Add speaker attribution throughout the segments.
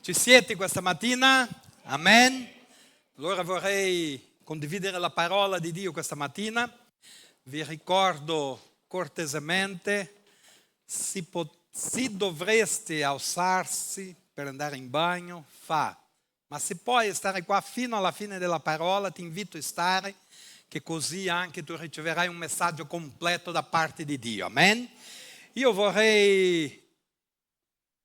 Speaker 1: Ci siete questa mattina? Amen. Allora vorrei condividere la parola di Dio questa mattina. Vi ricordo cortesemente, se dovreste alzarsi per andare in bagno, fa. Ma se puoi stare qua fino alla fine della parola, ti invito a stare, che così anche tu riceverai un messaggio completo da parte di Dio. Amen. Io vorrei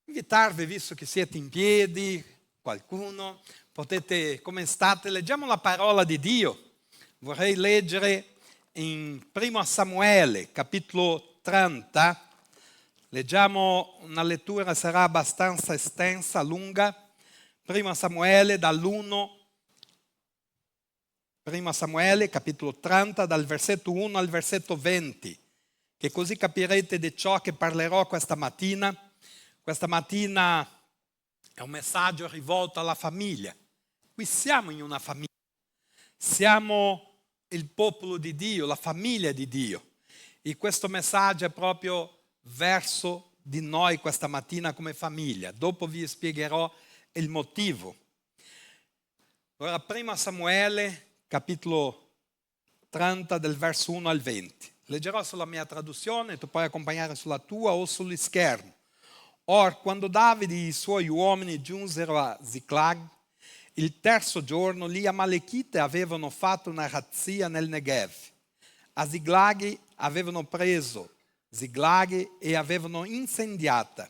Speaker 1: invitarvi, visto che siete in piedi, qualcuno, potete, come state, leggiamo la parola di Dio. Vorrei leggere in 1 Samuele, capitolo 30, leggiamo una lettura, sarà abbastanza estensa, lunga. 1 Samuele dall'1, 1 Samuele, capitolo 30, dal versetto 1 al versetto 20, che così capirete di ciò che parlerò questa mattina. Questa mattina è un messaggio rivolto alla famiglia. Qui siamo in una famiglia. Siamo il popolo di Dio, la famiglia di Dio. E questo messaggio è proprio verso di noi questa mattina come famiglia. Dopo vi spiegherò il motivo. Ora, 1 Samuele, capitolo 30, del verso 1 al 20. Leggerò sulla mia traduzione, tu puoi accompagnare sulla tua o sugli schermi. Or, quando Davide e i suoi uomini giunsero a Ziklag, il terzo giorno, gli Amalekite avevano fatto una razzia nel Negev. A Ziklag avevano preso Ziklag e avevano incendiata.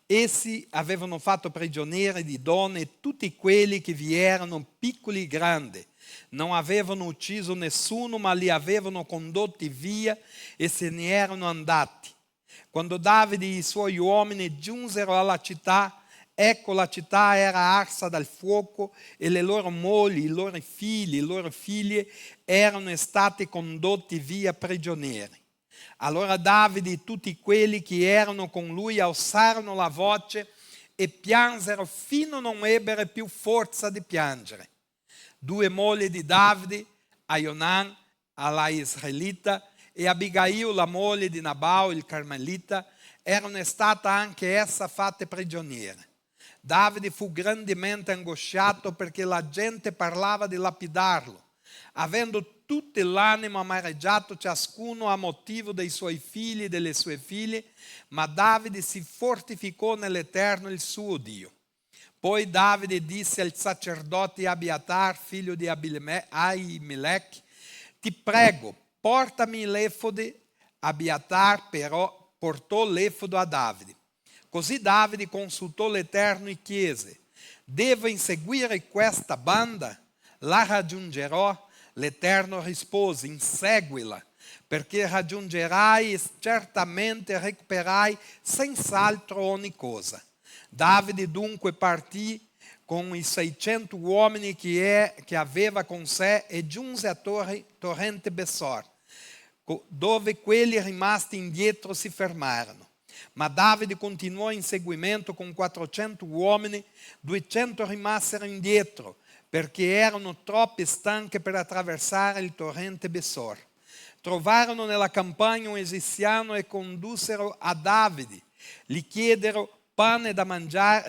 Speaker 1: Essi avevano fatto prigionieri di donne tutti quelli che vi erano, piccoli e grandi. Non avevano ucciso nessuno, ma li avevano condotti via e se ne erano andati. Quando Davide e i suoi uomini giunsero alla città, ecco la città era arsa dal fuoco e le loro mogli, i loro figli, le loro figlie erano stati condotti via prigionieri. Allora Davide e tutti quelli che erano con lui alzarono la voce e piansero fino a non ebere più forza di piangere. 2 mogli di Davide, Aionan, alla Israelita, e Abigail, la moglie di Nabal, il Carmelita, erano state anche essa fatte prigioniere. Davide fu grandemente angosciato perché la gente parlava di lapidarlo, avendo tutto l'animo amareggiato ciascuno a motivo dei suoi figli e delle sue figlie, ma Davide si fortificò nell'Eterno il suo Dio. Poi Davide disse al sacerdote Abiatar, figlio di Ahimelech, ti prego, portami l'efode. Abiatar però portò l'efodo a Davide. Così Davide consultò l'Eterno e chiese, devo inseguire questa banda? La raggiungerò? L'Eterno rispose, inseguila, perché raggiungerai e certamente recuperai senz'altro ogni cosa. Davide dunque partì con i 600 uomini che aveva con sé e giunse a torrente Besor, dove quelli rimasti indietro si fermarono. Ma Davide continuò in seguimento con 400 uomini, 200 rimasero indietro, perché erano troppi stanchi per attraversare il torrente Besor. Trovarono nella campagna un egiziano e condussero a Davide. Gli diedero pane da mangiare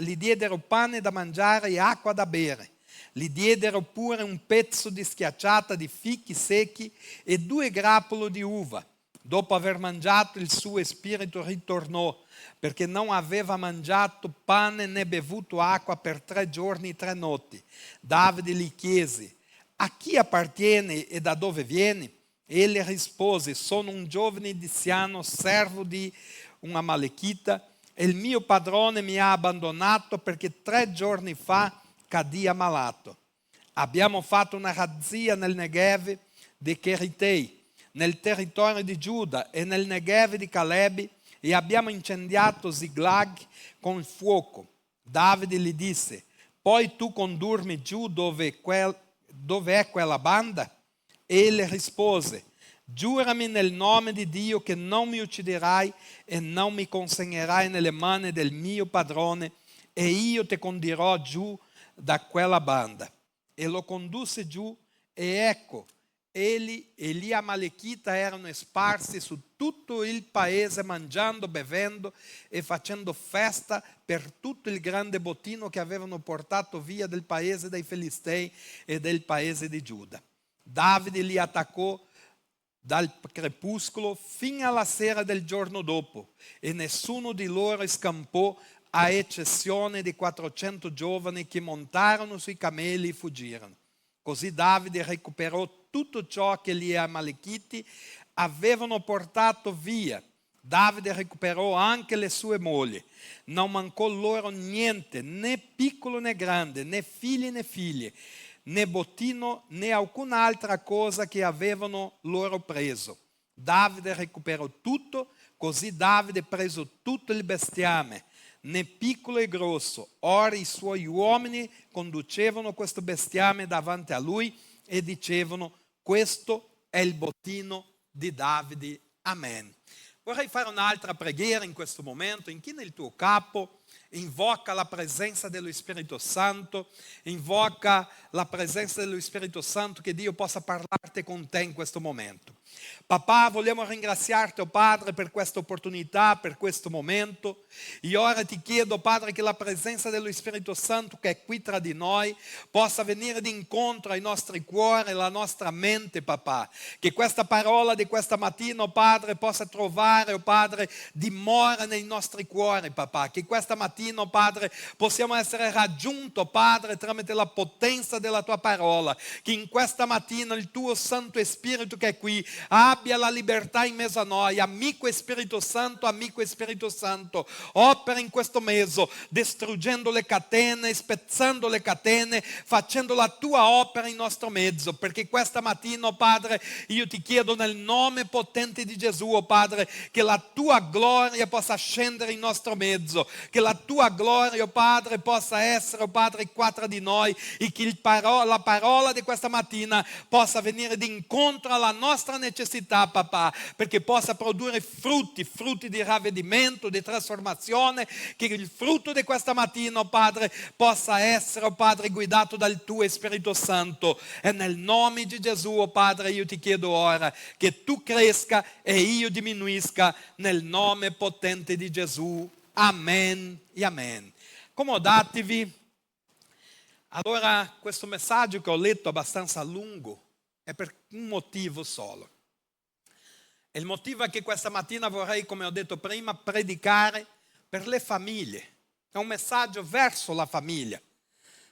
Speaker 1: e acqua da bere. Gli diedero pure un pezzo di schiacciata di fichi secchi e 2 grappoli di uva. Dopo aver mangiato, il suo spirito ritornò, perché non aveva mangiato pane né bevuto acqua per 3 giorni e 3 notti. Davide gli chiese, a chi appartiene e da dove vieni? Egli rispose, sono un giovane egiziano, servo di un Amalekita, e il mio padrone mi ha abbandonato perché 3 giorni fa cadì ammalato. Abbiamo fatto una razzia nel Negev di Keritei, nel territorio di Giuda e nel Negev di Caleb e abbiamo incendiato Ziklag con il fuoco. Davide gli disse, puoi tu condurmi giù dove è quella banda? Egli rispose, giurami nel nome di Dio che non mi ucciderai e non mi consegnerai nelle mani del mio padrone e io ti condurrò giù da quella banda. E lo condusse giù e ecco, Egli e gli Amalekita erano sparsi su tutto il paese, mangiando, bevendo e facendo festa per tutto il grande bottino che avevano portato via del paese dei Filistei e del paese di Giuda. Davide li attaccò dal crepuscolo fino alla sera del giorno dopo, e nessuno di loro scampò, a eccezione di 400 giovani che montarono sui cameli e fuggirono. Così Davide recuperò tutto ciò che gli Amalekiti avevano portato via. Davide recuperò anche le sue mogli. Non mancò loro niente, né piccolo né grande, né figli né figlie, né bottino né alcun'altra cosa che avevano loro preso. Davide recuperò tutto, così Davide preso tutto il bestiame, né piccolo e grosso. Ora i suoi uomini conducevano questo bestiame davanti a lui e dicevano: questo è il bottino di Davide. Amen. Vorrei fare un'altra preghiera in questo momento. Inchina il tuo capo, invoca la presenza dello Spirito Santo, invoca la presenza dello Spirito Santo, che Dio possa parlarti con te in questo momento. Papà, vogliamo ringraziarti, oh Padre, per questa opportunità, per questo momento. E ora ti chiedo, Padre, che la presenza dello Spirito Santo che è qui tra di noi possa venire d'incontro ai nostri cuori, alla nostra mente, papà. Che questa parola di questa mattina, oh Padre, possa trovare, oh Padre, dimora nei nostri cuori, papà. Che questa mattina, oh Padre, possiamo essere raggiunti, oh Padre, tramite la potenza della tua parola. Che in questa mattina il tuo Santo Spirito che è qui abbia la libertà in mezzo a noi. Amico Spirito Santo, opera in questo mese, distruggendo le catene, spezzando le catene, facendo la tua opera in nostro mezzo, perché questa mattina, oh Padre, io ti chiedo nel nome potente di Gesù, oh Padre, che la tua gloria possa scendere in nostro mezzo, che la tua gloria, oh Padre, possa essere, oh Padre, qua tra di noi, e che la parola di questa mattina possa venire d'incontro alla nostra necessità, papà, perché possa produrre frutti di ravvedimento, di trasformazione, che il frutto di questa mattina, oh Padre, possa essere, oh Padre, guidato dal tuo Spirito Santo. E nel nome di Gesù, oh Padre, io ti chiedo ora che tu cresca e io diminuisca, nel nome potente di Gesù. Amen e amen. Accomodatevi. Allora, questo messaggio che ho letto abbastanza lungo è per un motivo solo. E il motivo è che questa mattina vorrei, come ho detto prima, predicare per le famiglie. È un messaggio verso la famiglia.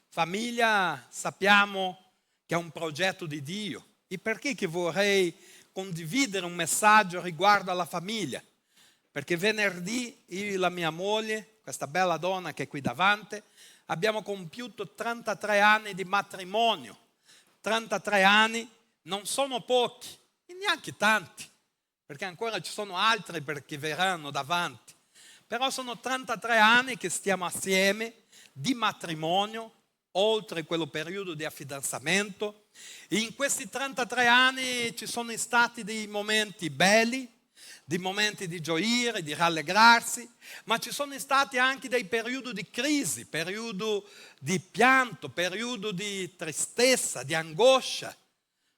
Speaker 1: Famiglia, sappiamo che è un progetto di Dio. E perché che vorrei condividere un messaggio riguardo alla famiglia? Perché venerdì io e la mia moglie, questa bella donna che è qui davanti, abbiamo compiuto 33 anni di matrimonio. 33 anni non sono pochi, e neanche tanti, perché ancora ci sono altri perché verranno davanti. Però sono 33 anni che stiamo assieme di matrimonio, oltre quello periodo di affidanzamento. E in questi 33 anni ci sono stati dei momenti belli, dei momenti di gioire, di rallegrarsi, ma ci sono stati anche dei periodi di crisi, periodi di pianto, periodi di tristezza, di angoscia.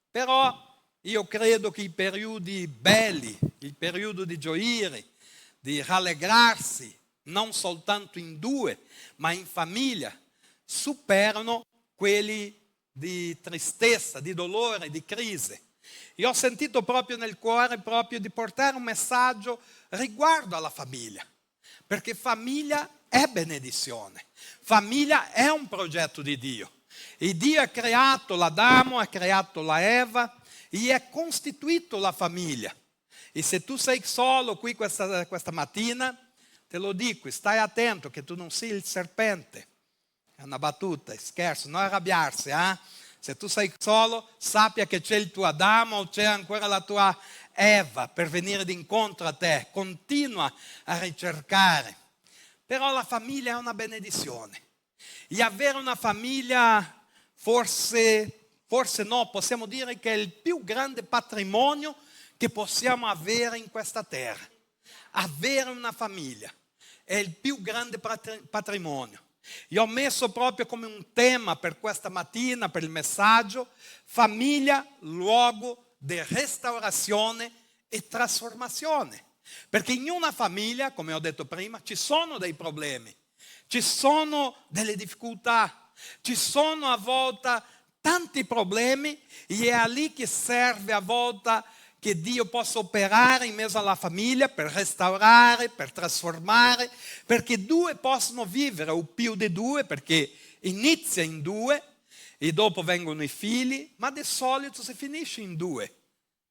Speaker 1: Però io credo che i periodi belli, il periodo di gioire, di rallegrarsi, non soltanto in due, ma in famiglia, superano quelli di tristezza, di dolore, di crisi. Io ho sentito proprio nel cuore proprio di portare un messaggio riguardo alla famiglia, perché famiglia è benedizione, famiglia è un progetto di Dio. E Dio ha creato l'Adamo, ha creato la Eva e ha costituito la famiglia. E se tu sei solo qui questa mattina, te lo dico, stai attento che tu non sei il serpente. È una battuta, scherzo, non arrabbiarsi, Se tu sei solo, sappia che c'è il tuo Adamo, c'è ancora la tua Eva per venire d'incontro a te. Continua a ricercare. Però la famiglia è una benedizione. E avere una famiglia forse no, possiamo dire che è il più grande patrimonio che possiamo avere in questa terra. Avere una famiglia è il più grande patrimonio. Io ho messo proprio come un tema per questa mattina, per il messaggio, famiglia, luogo di restaurazione e trasformazione. Perché in una famiglia, come ho detto prima, ci sono dei problemi, ci sono delle difficoltà, ci sono a volte tanti problemi e è lì che serve a volte che Dio possa operare in mezzo alla famiglia per restaurare, per trasformare, perché due possono vivere, o più di due, perché inizia in due e dopo vengono i figli, ma di solito si finisce in due.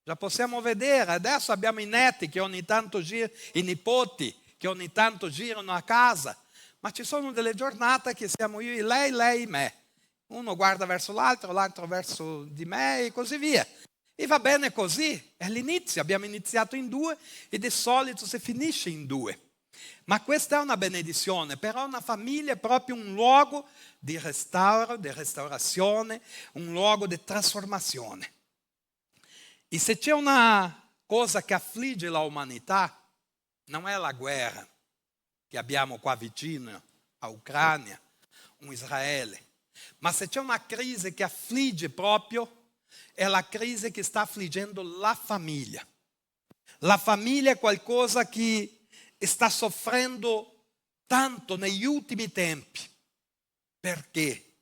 Speaker 1: Già possiamo vedere, adesso abbiamo i netti che ogni tanto girano, i nipoti che ogni tanto girano a casa, ma ci sono delle giornate che siamo io e lei e me. Uno guarda verso l'altro, l'altro verso di me e così via. E va bene così, è l'inizio, abbiamo iniziato in due e di solito si finisce in due. Ma questa è una benedizione, però una famiglia è proprio un luogo di restauro, di restaurazione, un luogo di trasformazione. E se c'è una cosa che affligge l'umanità, non è la guerra che abbiamo qua vicino a Ucraina, in Israele, ma se c'è una crisi che affligge proprio, è la crisi che sta affliggendo la famiglia. La famiglia è qualcosa che sta soffrendo tanto negli ultimi tempi. Perché?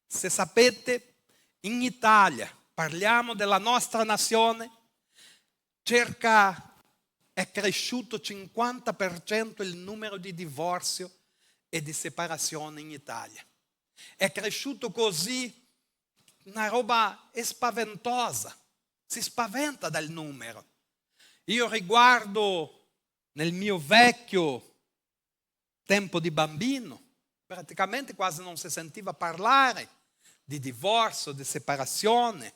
Speaker 1: Se sapete, in Italia, parliamo della nostra nazione, è cresciuto 50% il numero di divorzio e di separazione in Italia. È cresciuto così una roba spaventosa, si spaventa dal numero. Io riguardo nel mio vecchio tempo di bambino, praticamente quasi non si sentiva parlare di divorzio, di separazione.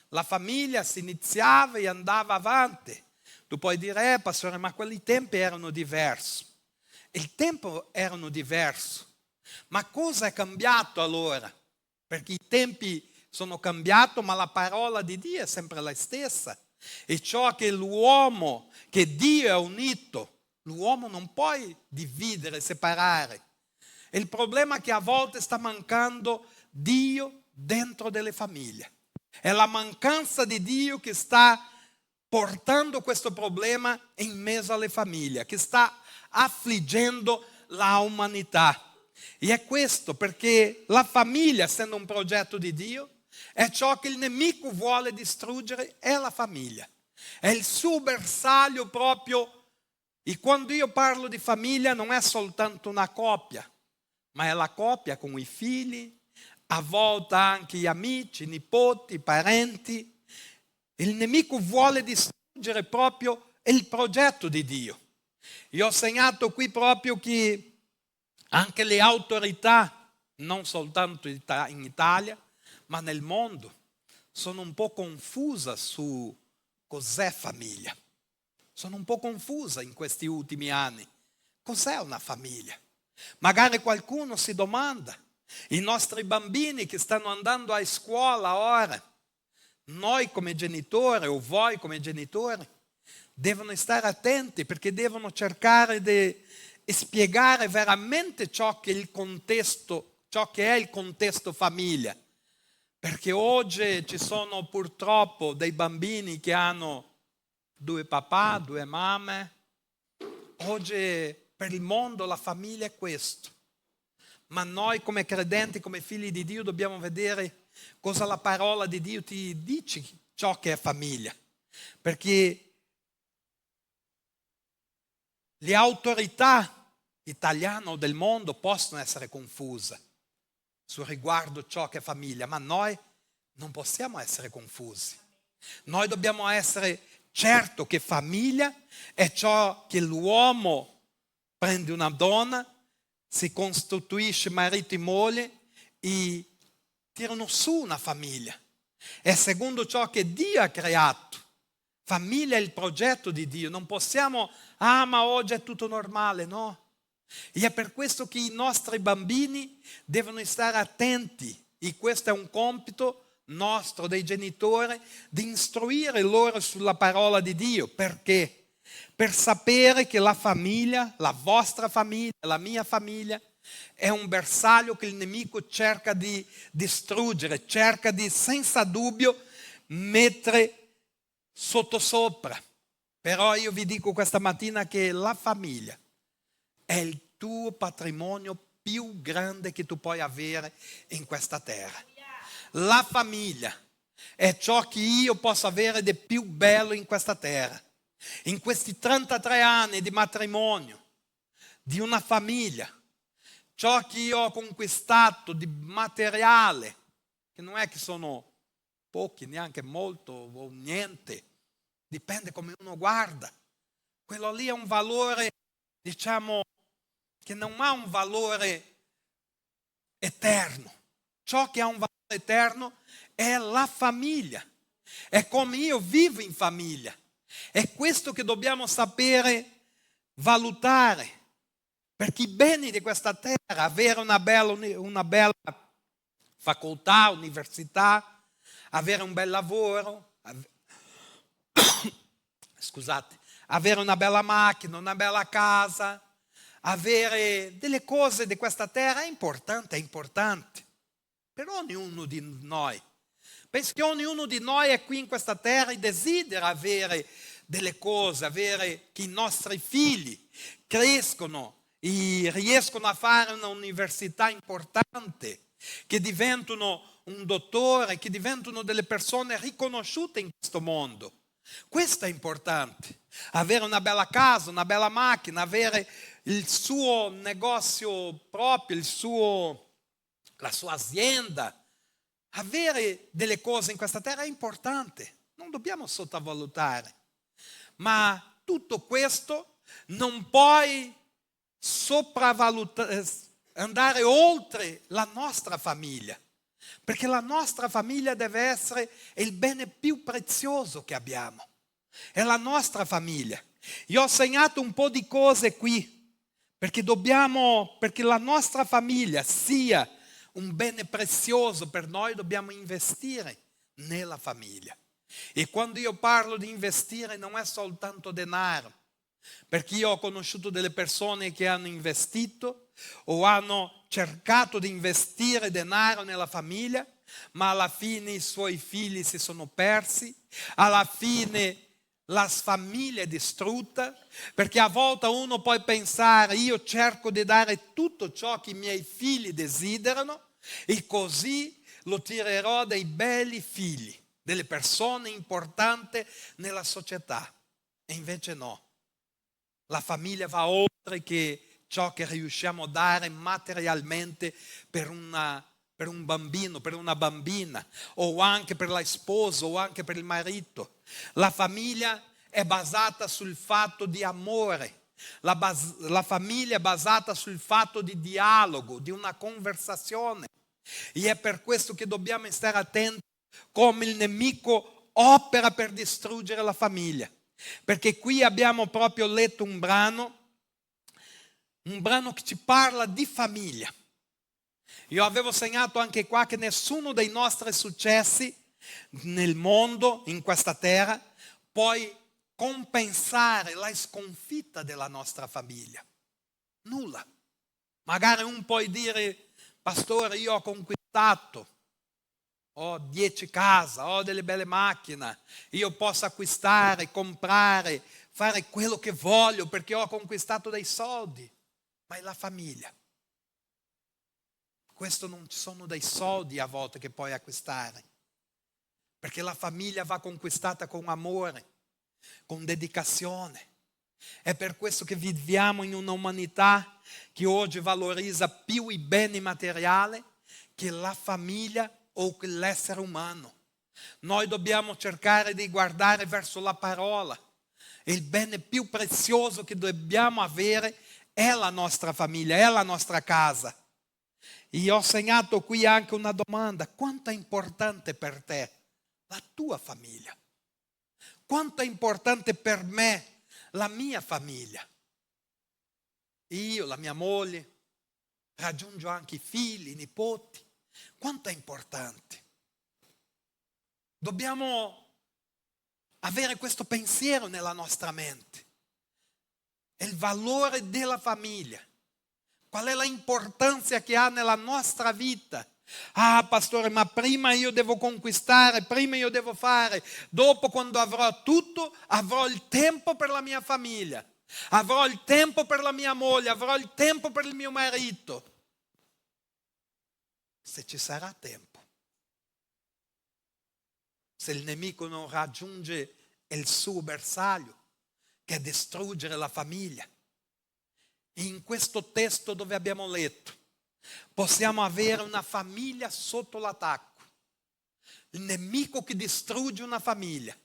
Speaker 1: La famiglia si iniziava e andava avanti. Tu puoi dire, pastore, ma quelli tempi erano diversi. Il tempo erano diversi. Ma cosa è cambiato allora? Perché i tempi sono cambiati, ma la parola di Dio è sempre la stessa. E ciò che l'uomo, che Dio ha unito, l'uomo non può dividere, separare. E il problema è che a volte sta mancando Dio dentro delle famiglie. È la mancanza di Dio che sta portando questo problema in mezzo alle famiglie, che sta affliggendo la umanità. E è questo perché la famiglia, essendo un progetto di Dio, è ciò che il nemico vuole distruggere, è la famiglia. È il suo bersaglio proprio. E quando io parlo di famiglia non è soltanto una coppia, ma è la coppia con i figli, a volte anche gli amici, i nipoti, i parenti. Il nemico vuole distruggere proprio il progetto di Dio. Io ho segnato qui proprio che anche le autorità, non soltanto in Italia, ma nel mondo, sono un po' confuse su cos'è famiglia. Sono un po' confusa in questi ultimi anni. Cos'è una famiglia? Magari qualcuno si domanda, i nostri bambini che stanno andando a scuola ora, noi come genitori o voi come genitori, devono stare attenti perché devono cercare di spiegare veramente ciò che è il contesto famiglia. Perché oggi ci sono purtroppo dei bambini che hanno 2 papà, 2 mamme. Oggi per il mondo la famiglia è questo. Ma noi come credenti, come figli di Dio, dobbiamo vedere cosa la parola di Dio ti dice, ciò che è famiglia. Perché le autorità italiane o del mondo possono essere confuse sul riguardo ciò che è famiglia, ma noi non possiamo essere confusi. Noi dobbiamo essere certo che famiglia è ciò che l'uomo prende una donna, si costituisce marito e moglie e tirano su una famiglia. È secondo ciò che Dio ha creato. Famiglia è il progetto di Dio. Non possiamo, ma oggi è tutto normale, no. E è per questo che i nostri bambini devono stare attenti. E questo è un compito nostro, dei genitori, di istruire loro sulla parola di Dio. Perché? Per sapere che la famiglia, la vostra famiglia, la mia famiglia, è un bersaglio che il nemico cerca di distruggere, cerca di senza dubbio mettere sottosopra. Però io vi dico questa mattina che la famiglia è il tuo patrimonio più grande che tu puoi avere in questa terra. La famiglia è ciò che io posso avere di più bello in questa terra. In questi 33 anni di matrimonio, di una famiglia, ciò che io ho conquistato di materiale, che non è che sono pochi, neanche molto o niente, dipende come uno guarda. Quello lì è un valore, diciamo, che non ha un valore eterno. Ciò che ha un valore eterno è la famiglia. È come io vivo in famiglia. È questo che dobbiamo sapere valutare. Perché i beni di questa terra, avere una bella facoltà, università, avere un bel lavoro, scusate, avere una bella macchina, una bella casa, avere delle cose di questa terra è importante per ognuno di noi. Penso che ognuno di noi è qui in questa terra e desidera avere delle cose, avere che i nostri figli crescono e riescono a fare un'università importante, che diventano un dottore, che diventano delle persone riconosciute in questo mondo. Questo è importante. Avere una bella casa, una bella macchina, avere il suo negozio proprio, la sua azienda. Avere delle cose in questa terra è importante, non dobbiamo sottovalutare. Ma tutto questo non puoi andare oltre la nostra famiglia, perché la nostra famiglia deve essere il bene più prezioso che abbiamo. È la nostra famiglia. Io ho segnato un po' di cose qui, perché la nostra famiglia sia un bene prezioso per noi, dobbiamo investire nella famiglia. E quando io parlo di investire non è soltanto denaro, perché io ho conosciuto delle persone che hanno investito o hanno cercato di investire denaro nella famiglia, ma alla fine i suoi figli si sono persi, alla fine la famiglia è distrutta, perché a volte uno può pensare: io cerco di dare tutto ciò che i miei figli desiderano e così lo tirerò dei belli figli, delle persone importanti nella società. E invece no. La famiglia va oltre che ciò che riusciamo a dare materialmente per un bambino, per una bambina, o anche per la sposa, o anche per il marito. La famiglia è basata sul fatto di amore. La famiglia è basata sul fatto di dialogo, di una conversazione. E è per questo che dobbiamo stare attenti come il nemico opera per distruggere la famiglia. Perché qui abbiamo proprio letto un brano che ci parla di famiglia. Io avevo segnato anche qua che nessuno dei nostri successi nel mondo, in questa terra, può compensare la sconfitta della nostra famiglia. Nulla. Magari un può dire: pastore, io ho conquistato, ho 10 case, ho delle belle macchine, io posso acquistare, comprare, fare quello che voglio perché ho conquistato dei soldi. Ma è la famiglia. Questo non sono dei soldi a volte che puoi acquistare, perché la famiglia va conquistata con amore, con dedicazione. È per questo che viviamo in un'umanità che oggi valorizza più i beni materiali che la famiglia o che l'essere umano. Noi dobbiamo cercare di guardare verso la parola. Il bene più prezioso che dobbiamo avere è la nostra famiglia, è la nostra casa. Io ho segnato qui anche una domanda: quanto è importante per te la tua famiglia? Quanto è importante per me la mia famiglia? Io, la mia moglie, raggiungo anche i figli, i nipoti. Quanto è importante? Dobbiamo avere questo pensiero nella nostra mente. È il valore della famiglia. Qual è l'importanza che ha nella nostra vita? Ah, pastore, ma prima io devo conquistare, prima io devo fare, dopo quando avrò tutto, avrò il tempo per la mia famiglia, avrò il tempo per la mia moglie, avrò il tempo per il mio marito. Se ci sarà tempo, se il nemico non raggiunge il suo bersaglio, che è distruggere la famiglia. In questo testo dove abbiamo letto, possiamo avere una famiglia sotto l'attacco, il nemico che distrugge una famiglia.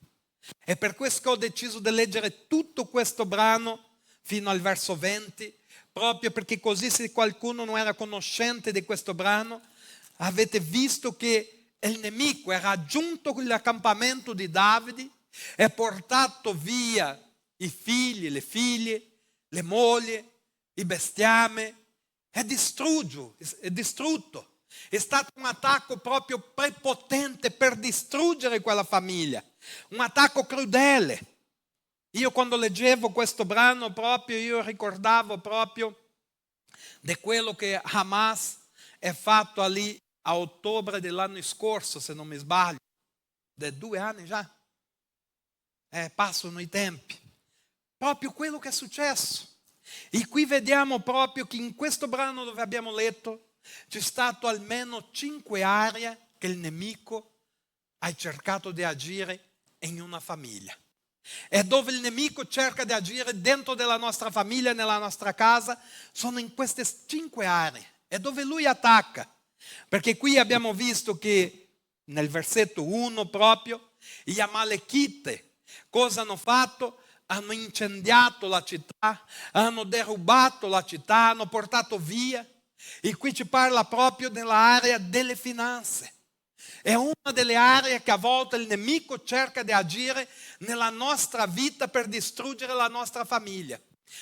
Speaker 1: È per questo che ho deciso di leggere tutto questo brano fino al verso 20, proprio perché così, se qualcuno non era conoscente di questo brano, avete visto che il nemico è raggiunto l'accampamento di Davide, è portato via i figli, le figlie, le mogli, il bestiame, è distrutto. È stato un attacco proprio prepotente per distruggere quella famiglia, un attacco crudele. Io quando leggevo questo brano proprio, io ricordavo proprio di quello che Hamas è fatto lì a ottobre dell'anno scorso, se non mi sbaglio, da 2 anni già. Passano i tempi. Proprio quello che è successo. E qui vediamo proprio che in questo brano dove abbiamo letto c'è stato almeno 5 aree che il nemico ha cercato di agire in una famiglia. E dove il nemico cerca di agire dentro della nostra famiglia, nella nostra casa, sono in queste 5 aree. È dove lui attacca. Perché qui abbiamo visto che nel versetto 1 proprio gli Amalechite cosa hanno fatto? Hanno incendiato la città, hanno derubato la città, hanno portato via. E qui ci parla proprio dell'area delle finanze. È una delle aree che a volte il nemico cerca di agire nella nostra vita per distruggere la nostra famiglia,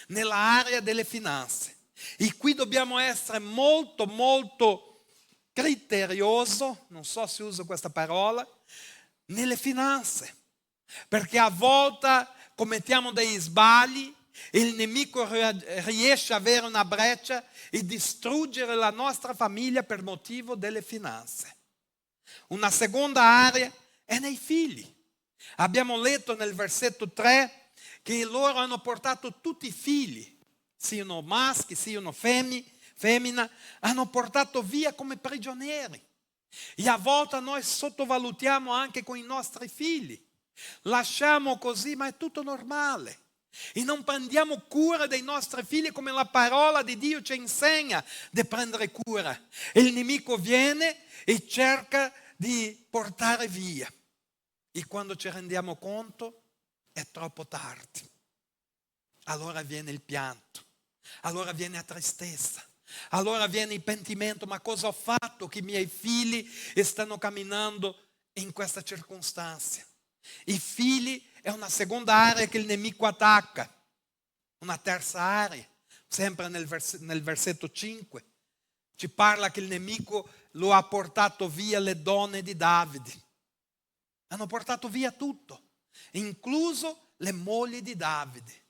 Speaker 1: nell'area delle finanze. E qui dobbiamo essere molto, molto criterioso, non so se uso questa parola, nelle finanze. Perché a volte commettiamo degli sbagli e il nemico riesce a avere una breccia e distruggere la nostra famiglia per motivo delle finanze. Una seconda area è nei figli. Abbiamo letto nel versetto 3 che loro hanno portato tutti i figli, siano maschi, siano femmina, hanno portato via come prigionieri. E a volte noi sottovalutiamo anche con i nostri figli. Lasciamo così, ma è tutto normale. E non prendiamo cura dei nostri figli come la parola di Dio ci insegna di prendere cura. E il nemico viene e cerca di portare via. E quando ci rendiamo conto è troppo tardi. Allora viene il pianto, allora viene la tristezza, allora viene il pentimento. Ma cosa ho fatto che i miei figli stanno camminando in questa circostanza? I figli è una seconda area che il nemico attacca. Una terza area, sempre nel versetto 5, ci parla che il nemico lo ha portato via le donne di Davide. Hanno portato via tutto, incluso le mogli di Davide.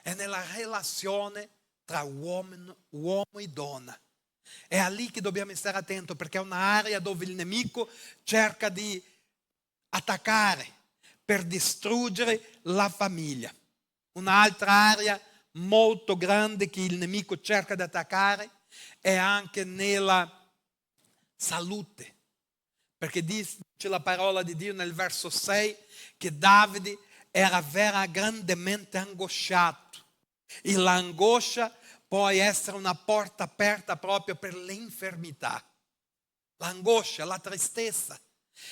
Speaker 1: È nella relazione tra uomo e donna. È lì che dobbiamo stare attenti, perché è un'area dove il nemico cerca di attaccare per distruggere la famiglia. Un'altra area molto grande che il nemico cerca di attaccare è anche nella salute. Perché dice la parola di Dio nel verso 6 che Davide era grandemente angosciato. E l'angoscia può essere una porta aperta proprio per l'infermità. L'angoscia, la tristezza.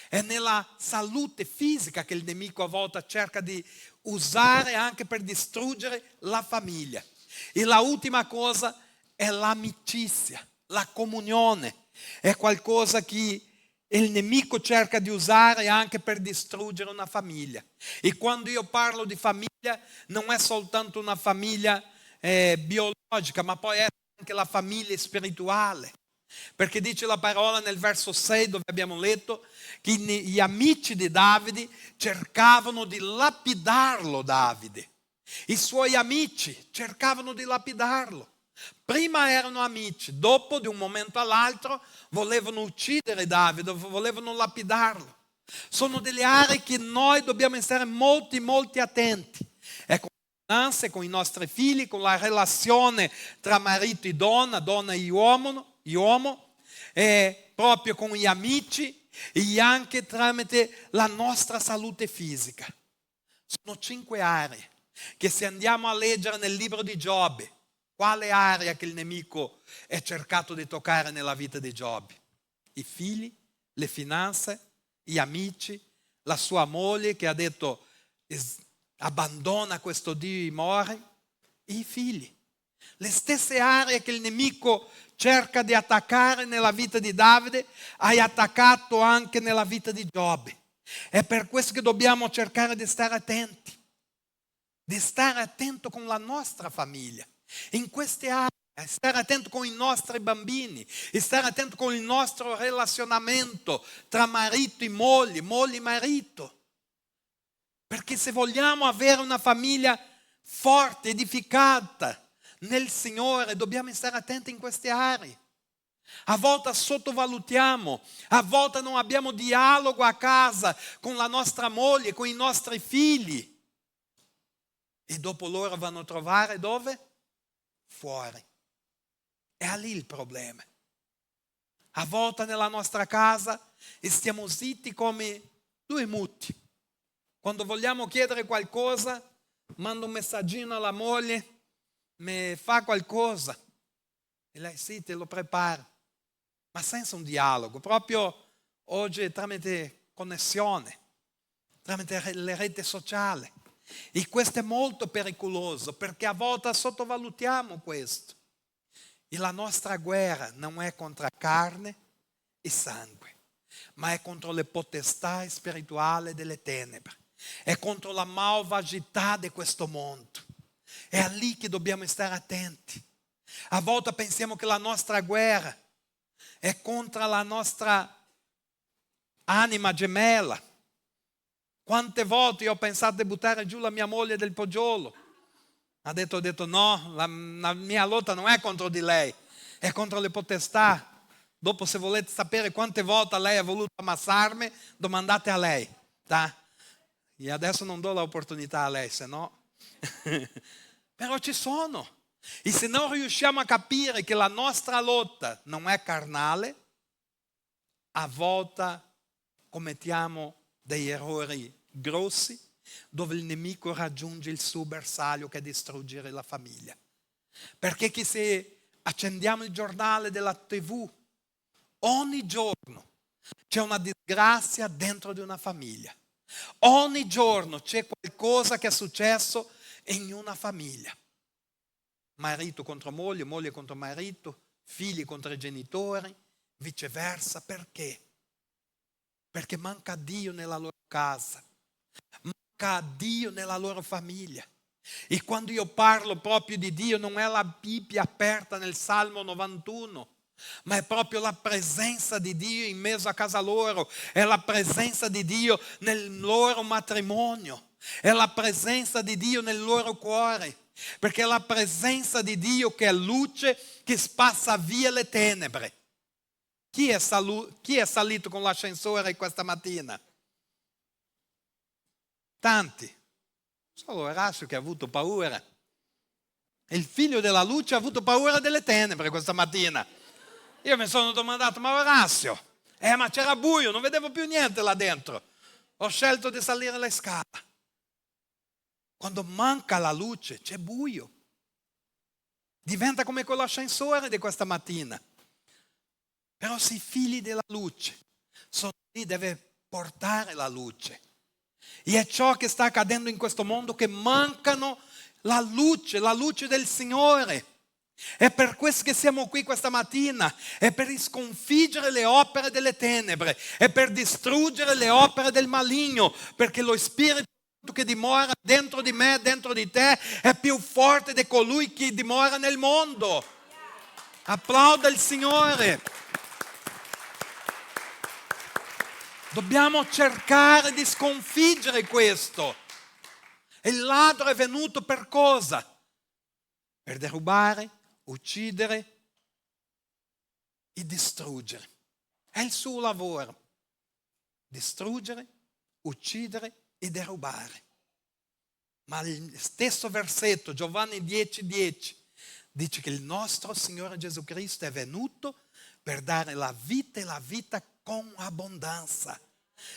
Speaker 1: È nella salute fisica che il nemico a volte cerca di usare anche per distruggere la famiglia. E la ultima cosa è l'amicizia, la comunione. È qualcosa che il nemico cerca di usare anche per distruggere una famiglia. E quando io parlo di famiglia, non è soltanto una famiglia biologica, ma poi è anche la famiglia spirituale. Perché dice la parola nel verso 6 dove abbiamo letto che gli amici di Davide cercavano di lapidarlo Davide. I suoi amici cercavano di lapidarlo. Prima erano amici, dopo di un momento all'altro volevano uccidere Davide, volevano lapidarlo. Sono delle aree che noi dobbiamo essere molti attenti. È con le finanze, con i nostri figli, con la relazione tra marito e donna e uomo, e proprio con gli amici e anche tramite la nostra salute fisica. Sono 5 aree che se andiamo a leggere nel libro di Giobbe, quale area che il nemico è cercato di toccare nella vita di Giobbe? I figli, le finanze, gli amici, la sua moglie che ha detto abbandona questo Dio e muore, e i figli. Le stesse aree che il nemico cerca di attaccare nella vita di Davide, hai attaccato anche nella vita di Giobbe. È per questo che dobbiamo cercare di stare attenti, di stare attento con la nostra famiglia, in queste aree, stare attento con i nostri bambini, e stare attento con il nostro relazionamento tra marito e moglie e marito. Perché se vogliamo avere una famiglia forte, edificata nel Signore, dobbiamo stare attenti in queste aree. A volte sottovalutiamo, a volte non abbiamo dialogo a casa con la nostra moglie, con i nostri figli. E dopo loro vanno a trovare dove? Fuori. È lì il problema. A volte nella nostra casa stiamo zitti come 2 muti. Quando vogliamo chiedere qualcosa, manda un messaggino alla moglie, mi fa qualcosa. E lei sì, te lo prepara. Ma senza un dialogo, proprio oggi tramite connessione, tramite le reti sociali. E questo è molto pericoloso perché a volte sottovalutiamo questo. E la nostra guerra non è contro carne e sangue, ma è contro le potestà spirituali delle tenebre. È contro la malvagità di questo mondo. È lì che dobbiamo stare attenti. A volte pensiamo che la nostra guerra è contro la nostra anima gemella. Quante volte io ho pensato di buttare giù la mia moglie del poggiolo. Ho detto no, la mia lotta non è contro di lei, è contro le potestà. Dopo, se volete sapere quante volte lei ha voluto ammassarmi, domandate a lei. Tá? E adesso non do l'opportunità a lei, se no. Però ci sono. E se non riusciamo a capire che la nostra lotta non è carnale, a volte commettiamo degli errori grossi dove il nemico raggiunge il suo bersaglio che è distruggere la famiglia. Perché che se accendiamo il giornale della TV, ogni giorno c'è una disgrazia dentro di una famiglia. Ogni giorno c'è qualcosa che è successo in una famiglia. Marito contro moglie, moglie contro marito, figli contro i genitori, viceversa. Perché? Perché manca Dio nella loro casa, manca Dio nella loro famiglia. E quando io parlo proprio di Dio, non è la Bibbia aperta nel Salmo 91, ma è proprio la presenza di Dio in mezzo a casa loro, è la presenza di Dio nel loro matrimonio, è la presenza di Dio nel loro cuore. Perché è la presenza di Dio che è luce che spazza via le tenebre. Chi è salito con l'ascensore questa mattina? Tanti. Solo Orazio che ha avuto paura. Il figlio della luce ha avuto paura delle tenebre questa mattina. Io mi sono domandato, ma Orazio? Ma c'era buio, non vedevo più niente là dentro. Ho scelto di salire le scale. Quando manca la luce c'è buio. Diventa come quell'ascensore di questa mattina. Però se i figli della luce sono lì, deve portare la luce. E è ciò che sta accadendo in questo mondo, che mancano la luce del Signore. È per questo che siamo qui questa mattina, è per sconfiggere le opere delle tenebre, è per distruggere le opere del maligno, perché lo Spirito che dimora dentro di me, dentro di te, è più forte di colui che dimora nel mondo. Applauda il Signore. Dobbiamo cercare di sconfiggere questo. Il ladro è venuto per cosa? Per derubare, uccidere e distruggere. È il suo lavoro. Distruggere, uccidere e derubare. Ma il stesso versetto, Giovanni 10,10, dice che il nostro Signore Gesù Cristo è venuto per dare la vita e la vita con abbondanza.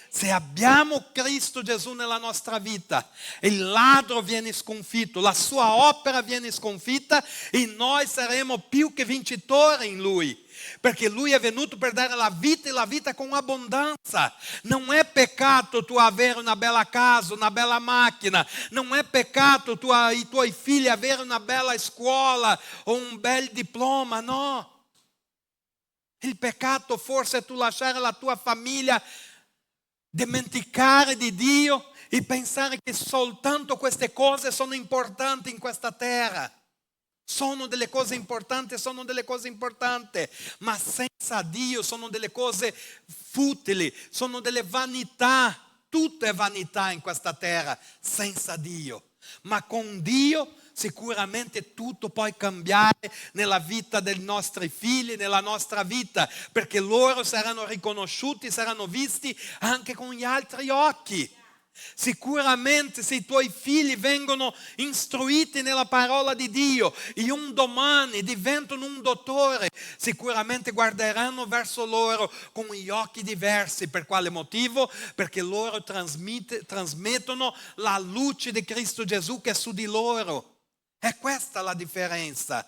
Speaker 1: Se abbiamo Cristo Gesù nella nostra vita, il ladro viene sconfitto, la sua opera viene sconfitta e noi saremo più che vincitori in Lui. Perché Lui è venuto per dare la vita e la vita con abbondanza. Non è peccato tu avere una bella casa, una bella macchina. Non è peccato tu i tuoi figli avere una bella scuola o un bel diploma, no. Il peccato forse è tu lasciare la tua famiglia, dimenticare di Dio e pensare che soltanto queste cose sono importanti in questa terra. Sono delle cose importanti, ma senza Dio sono delle cose futili, sono delle vanità. Tutto è vanità in questa terra senza Dio. Ma con Dio sicuramente tutto può cambiare nella vita dei nostri figli, nella nostra vita, perché loro saranno riconosciuti, saranno visti anche con gli altri occhi. Sicuramente se i tuoi figli vengono istruiti nella parola di Dio e un domani diventano un dottore, sicuramente guarderanno verso loro con gli occhi diversi. Per quale motivo? Perché loro trasmettono la luce di Cristo Gesù che è su di loro. È questa la differenza.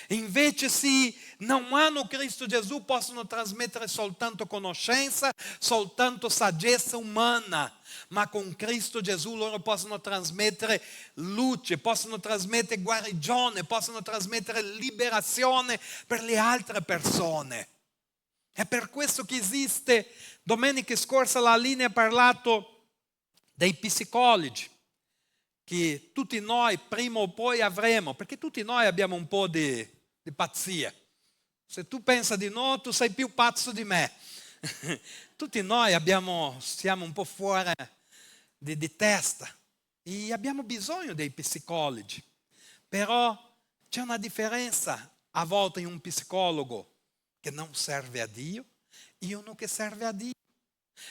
Speaker 1: Invece se non hanno Cristo Gesù possono trasmettere soltanto conoscenza, soltanto saggezza umana, ma con Cristo Gesù loro possono trasmettere luce, possono trasmettere guarigione, possono trasmettere liberazione per le altre persone. È per questo che esiste, domenica scorsa la linea ha parlato dei psicologi, che tutti noi prima o poi avremo, perché tutti noi abbiamo un po' di pazzia. Se tu pensi di no, tu sei più pazzo di me. Tutti noi siamo un po' fuori di testa e abbiamo bisogno dei psicologi. Però c'è una differenza a volte in un psicologo che non serve a Dio e uno che serve a Dio.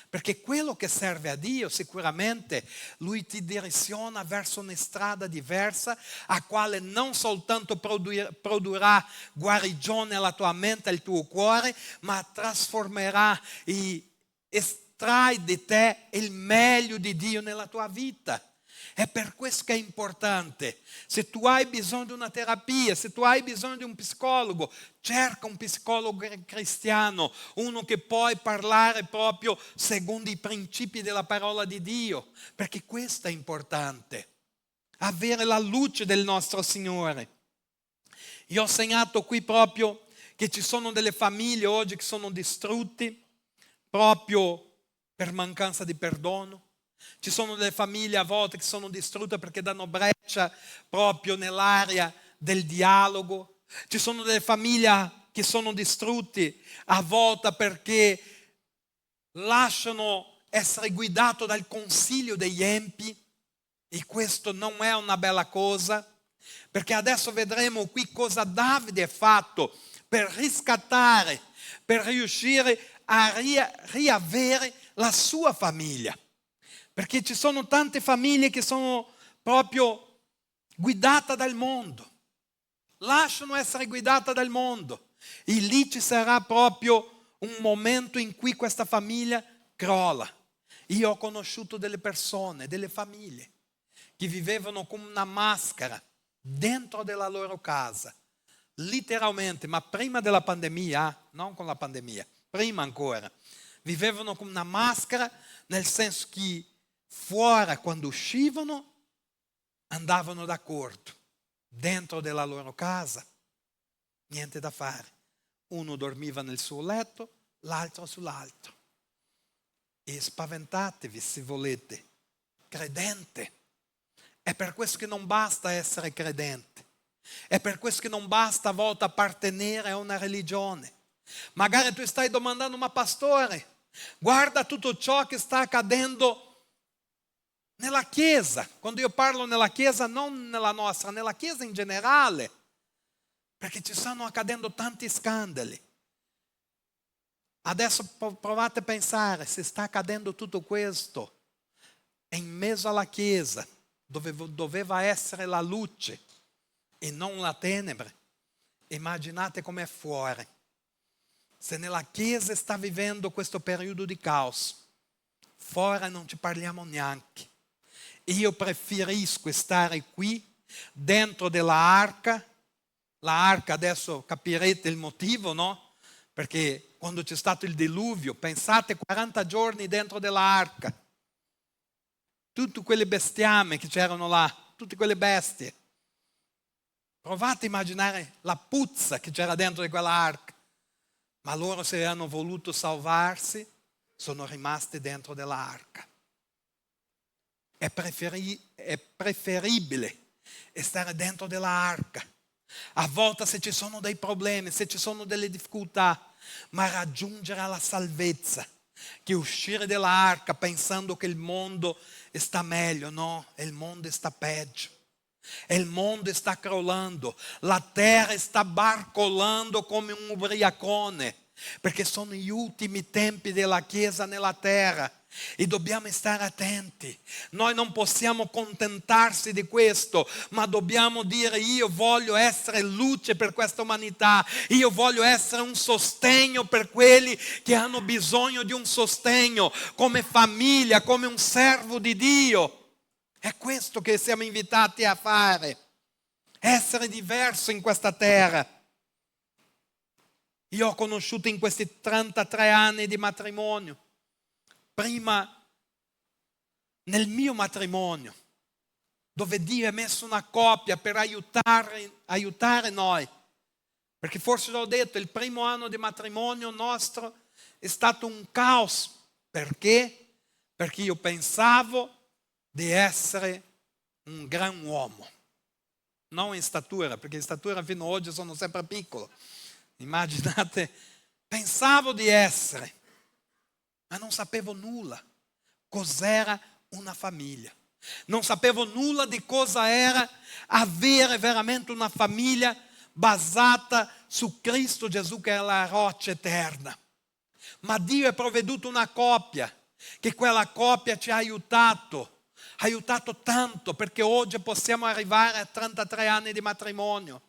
Speaker 1: Perché quello che serve a Dio sicuramente Lui ti direziona verso una strada diversa, a quale non soltanto produrrà guarigione alla tua mente e al tuo cuore, ma trasformerà e estrai di te il meglio di Dio nella tua vita. È per questo che è importante. Se tu hai bisogno di una terapia, se tu hai bisogno di un psicologo, cerca un psicologo cristiano, uno che puoi parlare proprio secondo i principi della parola di Dio, perché questo è importante. Avere la luce del nostro Signore. Io ho segnato qui proprio che ci sono delle famiglie oggi che sono distrutte proprio per mancanza di perdono. Ci sono delle famiglie a volte che sono distrutte perché danno breccia proprio nell'area del dialogo. Ci sono delle famiglie che sono distrutte a volte perché lasciano essere guidato dal consiglio degli empi e questo non è una bella cosa, perché adesso vedremo qui cosa Davide ha fatto per riscattare, per riuscire a riavere la sua famiglia. Perché ci sono tante famiglie che sono proprio guidate dal mondo, lasciano essere guidate dal mondo e lì ci sarà proprio un momento in cui questa famiglia crolla. Io ho conosciuto delle persone, delle famiglie che vivevano con una maschera dentro della loro casa, letteralmente, ma prima della pandemia, non con la pandemia, prima ancora, vivevano con una maschera nel senso che fuori quando uscivano andavano d'accordo, dentro della loro casa niente da fare, uno dormiva nel suo letto, l'altro sull'altro. E spaventatevi se volete, credente. È per questo che non basta essere credente, è per questo che non basta a volte appartenere a una religione. Magari tu stai domandando, ma pastore, guarda tutto ciò che sta accadendo nella Chiesa. Quando io parlo nella Chiesa, non nella nostra, nella Chiesa in generale. perché ci stanno accadendo tanti scandali. Adesso provate a pensare, se sta accadendo tutto questo in mezzo alla Chiesa, dove doveva essere la luce e non la tenebre, immaginate com'è fuori. Se nella Chiesa sta vivendo questo periodo di caos, fuori non ci parliamo neanche. Io preferisco stare qui, dentro della arca. La arca, adesso capirete il motivo, no? Perché quando c'è stato il diluvio, pensate 40 giorni dentro della arca. Tutte quelle bestiame che c'erano là, tutte quelle bestie. Provate a immaginare la puzza che c'era dentro di quella arca. Ma loro, se hanno voluto salvarsi, sono rimasti dentro dell'arca. È preferibile stare dentro dell'arca. A volte se ci sono dei problemi, se ci sono delle difficoltà, ma raggiungere la salvezza, che uscire dall'arca pensando che il mondo sta meglio, no, il mondo sta peggio. Il mondo sta crollando, la terra sta barcolando come un ubriacone, perché sono gli ultimi tempi della Chiesa nella terra e dobbiamo stare attenti. Noi non possiamo contentarsi di questo, ma dobbiamo dire: io voglio essere luce per questa umanità, io voglio essere un sostegno per quelli che hanno bisogno di un sostegno, come famiglia, come un servo di Dio. È questo che siamo invitati a fare, essere diverso in questa terra. Io ho conosciuto in questi 33 anni di matrimonio, prima nel mio matrimonio, dove Dio ha messo una coppia per aiutare noi, perché forse l'ho detto, il primo anno di matrimonio nostro è stato un caos. Perché? Perché io pensavo di essere un gran uomo, non in statura, perché in statura fino ad oggi sono sempre piccolo. Immaginate, pensavo di essere, ma non sapevo nulla cos'era una famiglia. Non sapevo nulla di cosa era avere veramente una famiglia basata su Cristo Gesù, che è la roccia eterna. Ma Dio ha provveduto una coppia, che quella coppia ci ha aiutato tanto, perché oggi possiamo arrivare a 33 anni di matrimonio.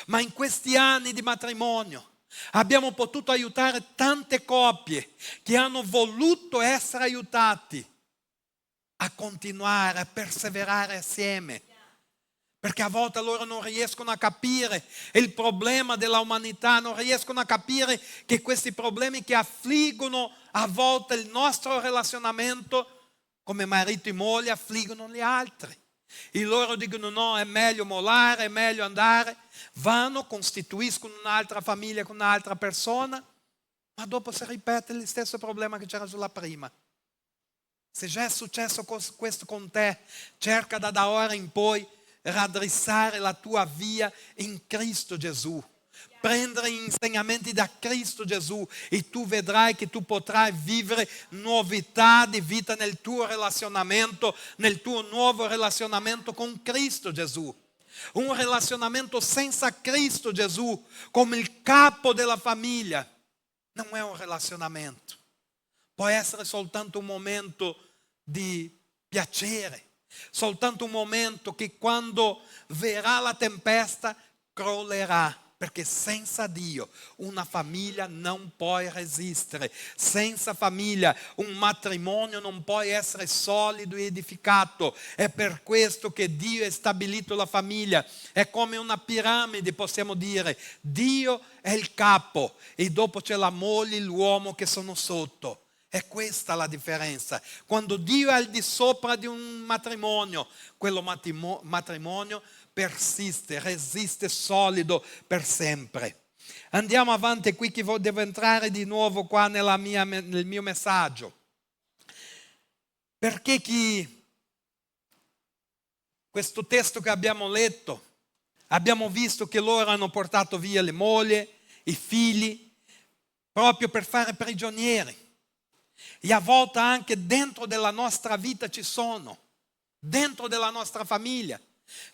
Speaker 1: Ma in questi anni di matrimonio abbiamo potuto aiutare tante coppie che hanno voluto essere aiutati a continuare, a perseverare assieme. Perché a volte loro non riescono a capire il problema dell'umanità, non riescono a capire che questi problemi che affliggono a volte il nostro relazionamento come marito e moglie affliggono gli altri. E loro dicono: no, è meglio mollare, è meglio andare. Vanno, costituiscono un'altra famiglia con un'altra persona, ma dopo si ripete lo stesso problema che c'era sulla prima. Se già è successo questo con te, cerca da ora in poi raddrizzare la tua via in Cristo Gesù. Prendere insegnamenti da Cristo Gesù e tu vedrai che tu potrai vivere novità di vita nel tuo relazionamento, nel tuo nuovo relazionamento con Cristo Gesù. Un relazionamento senza Cristo Gesù come il capo della famiglia non è un relazionamento. Può essere soltanto un momento di piacere, soltanto un momento che quando verrà la tempesta crollerà. Perché senza Dio una famiglia non può resistere. Senza famiglia un matrimonio non può essere solido e edificato. È per questo che Dio ha stabilito la famiglia. È come una piramide, possiamo dire. Dio è il capo e dopo c'è la moglie e l'uomo che sono sotto. È questa la differenza. Quando Dio è al di sopra di un matrimonio, quello matrimonio persiste, resiste solido per sempre. Andiamo avanti qui, che devo entrare di nuovo qua nel mio messaggio. Perché questo testo che abbiamo letto, abbiamo visto che loro hanno portato via le mogli, i figli, proprio per fare prigionieri. E a volte anche dentro della nostra vita ci sono, dentro della nostra famiglia.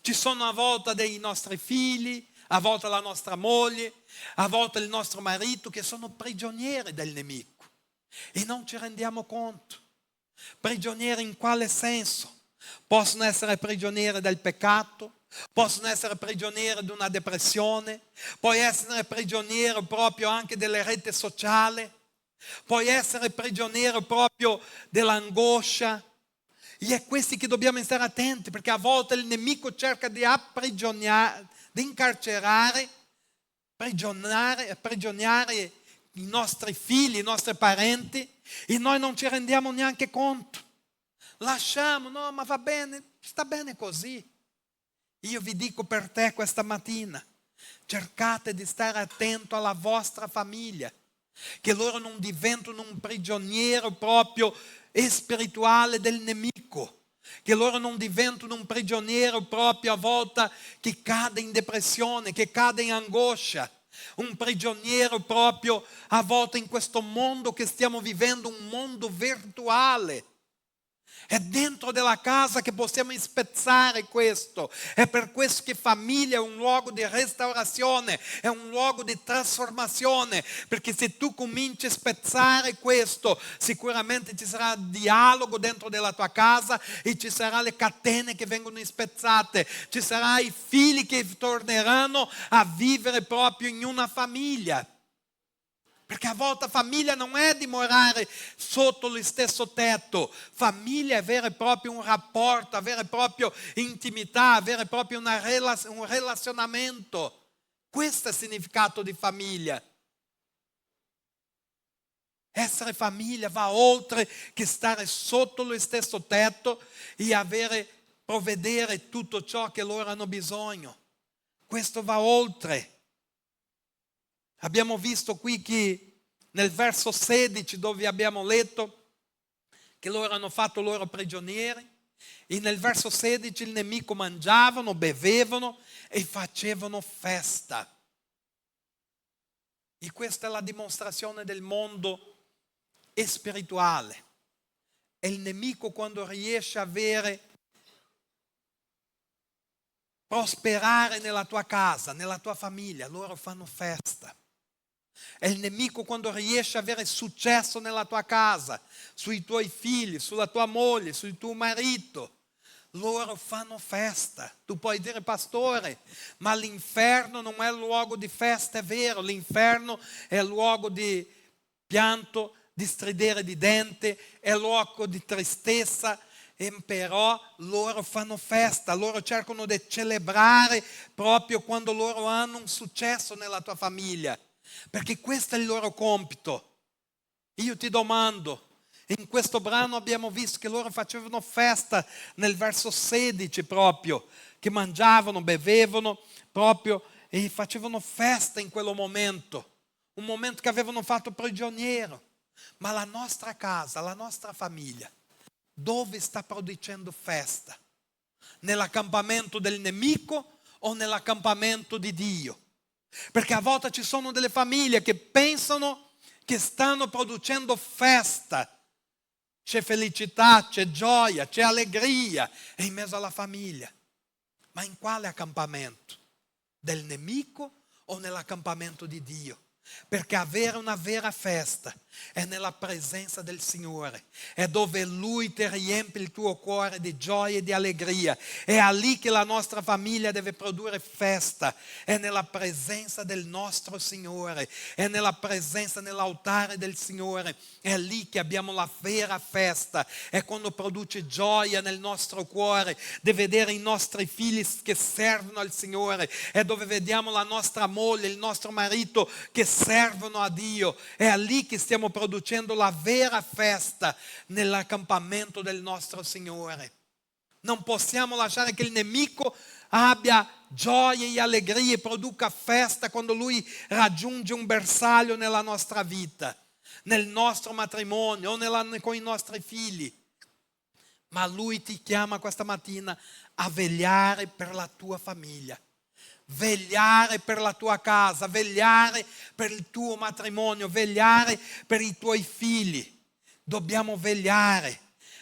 Speaker 1: Ci sono a volte dei nostri figli, a volte la nostra moglie, a volte il nostro marito, che sono prigionieri del nemico e non ci rendiamo conto. Prigionieri in quale senso? Possono essere prigionieri del peccato, possono essere prigionieri di una depressione, puoi essere prigioniero proprio anche delle reti sociali, puoi essere prigioniero proprio dell'angoscia. E è questi che dobbiamo stare attenti, perché a volte il nemico cerca di imprigionare, di incarcerare, prigioniare i nostri figli, i nostri parenti, e noi non ci rendiamo neanche conto. Lasciamo, no, ma va bene, sta bene così. Io vi dico per te questa mattina, cercate di stare attento alla vostra famiglia, che loro non diventino un prigioniero proprio spirituale del nemico, che loro non diventino un prigioniero proprio a volte che cade in depressione, che cade in angoscia, un prigioniero proprio a volte in questo mondo che stiamo vivendo, un mondo virtuale. È dentro della casa che possiamo spezzare questo. È per questo che famiglia è un luogo di restaurazione, è un luogo di trasformazione, perché se tu cominci a spezzare questo, sicuramente ci sarà dialogo dentro della tua casa e ci saranno le catene che vengono spezzate, ci saranno i figli che torneranno a vivere proprio in una famiglia. Perché a volte famiglia non è dimorare sotto lo stesso tetto, famiglia è avere proprio un rapporto, avere proprio intimità, avere proprio un relazionamento. Questo è il significato di famiglia. Essere famiglia va oltre che stare sotto lo stesso tetto e provvedere tutto ciò che loro hanno bisogno. Questo va oltre. Abbiamo visto qui che nel verso 16 dove abbiamo letto che loro hanno fatto loro prigionieri, e nel verso 16 il nemico mangiavano, bevevano e facevano festa. E questa è la dimostrazione del mondo spirituale. E il nemico, quando riesce a prosperare nella tua casa, nella tua famiglia, loro fanno festa. E il nemico, quando riesce a avere successo nella tua casa, sui tuoi figli, sulla tua moglie, sul tuo marito, loro fanno festa. Tu puoi dire, pastore, ma l'inferno non è luogo di festa, è vero, l'inferno è luogo di pianto, di stridere di denti, è luogo di tristezza, però loro fanno festa, loro cercano di celebrare proprio quando loro hanno un successo nella tua famiglia, perché questo è il loro compito. Io ti domando, in questo brano abbiamo visto che loro facevano festa nel verso 16 proprio, che mangiavano, bevevano proprio e facevano festa in quel momento, un momento che avevano fatto prigioniero. Ma la nostra casa, la nostra famiglia, dove sta producendo festa? Nell'accampamento del nemico o nell'accampamento di Dio? Perché a volte ci sono delle famiglie che pensano che stanno producendo festa. C'è felicità, c'è gioia, c'è allegria in mezzo alla famiglia. Ma in quale accampamento? Del nemico o nell'accampamento di Dio? Perché avere una vera festa è nella presenza del Signore, è dove Lui ti riempie il tuo cuore di gioia e di allegria. È lì che la nostra famiglia deve produrre festa, è nella presenza del nostro Signore, è nella presenza, nell'altare del Signore, è lì che abbiamo la vera festa, è quando produce gioia nel nostro cuore di vedere i nostri figli che servono al Signore, è dove vediamo la nostra moglie, il nostro marito che servono a Dio, è lì che stiamo producendo la vera festa nell'accampamento del nostro Signore. Non possiamo lasciare che il nemico abbia gioia e allegria e produca festa quando lui raggiunge un bersaglio nella nostra vita, nel nostro matrimonio o con i nostri figli. Ma lui ti chiama questa mattina a vegliare per la tua famiglia, vegliare per la tua casa, vegliare per il tuo matrimonio, vegliare per i tuoi figli. Dobbiamo vegliare,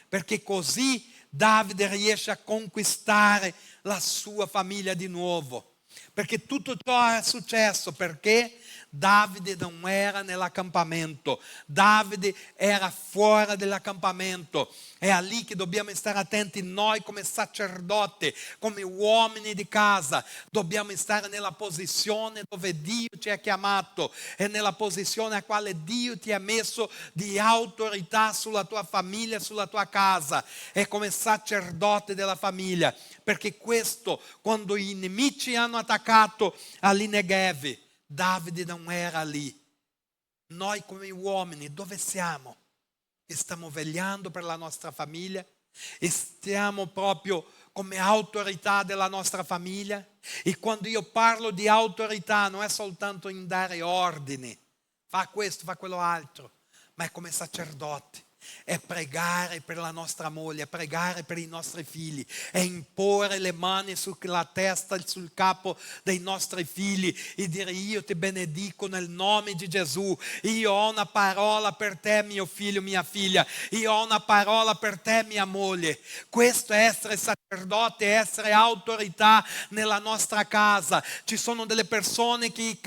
Speaker 1: perché così Davide riesce a conquistare la sua famiglia di nuovo. Perché tutto ciò è successo perché Davide non era nell'accampamento, Davide era fuori dell'accampamento. È lì che dobbiamo stare attenti noi come sacerdoti, come uomini di casa. Dobbiamo stare nella posizione dove Dio ci ha chiamato e nella posizione a quale Dio ti ha messo di autorità sulla tua famiglia, sulla tua casa e come sacerdote della famiglia. Perché questo, quando i nemici hanno attaccato all'Negev, Davide non era lì. Noi come uomini dove siamo? Stiamo vegliando per la nostra famiglia? E stiamo proprio come autorità della nostra famiglia? E quando io parlo di autorità non è soltanto in dare ordini, fa questo, fa quello altro, ma è come sacerdoti. È pregare per la nostra moglie, è pregare per i nostri figli, è imporre le mani sulla testa e sul capo dei nostri figli e dire: io ti benedico nel nome di Gesù, io ho una parola per te mio figlio, mia figlia, io ho una parola per te mia moglie. Questo è essere sacerdote, è essere autorità nella nostra casa. Ci sono delle persone che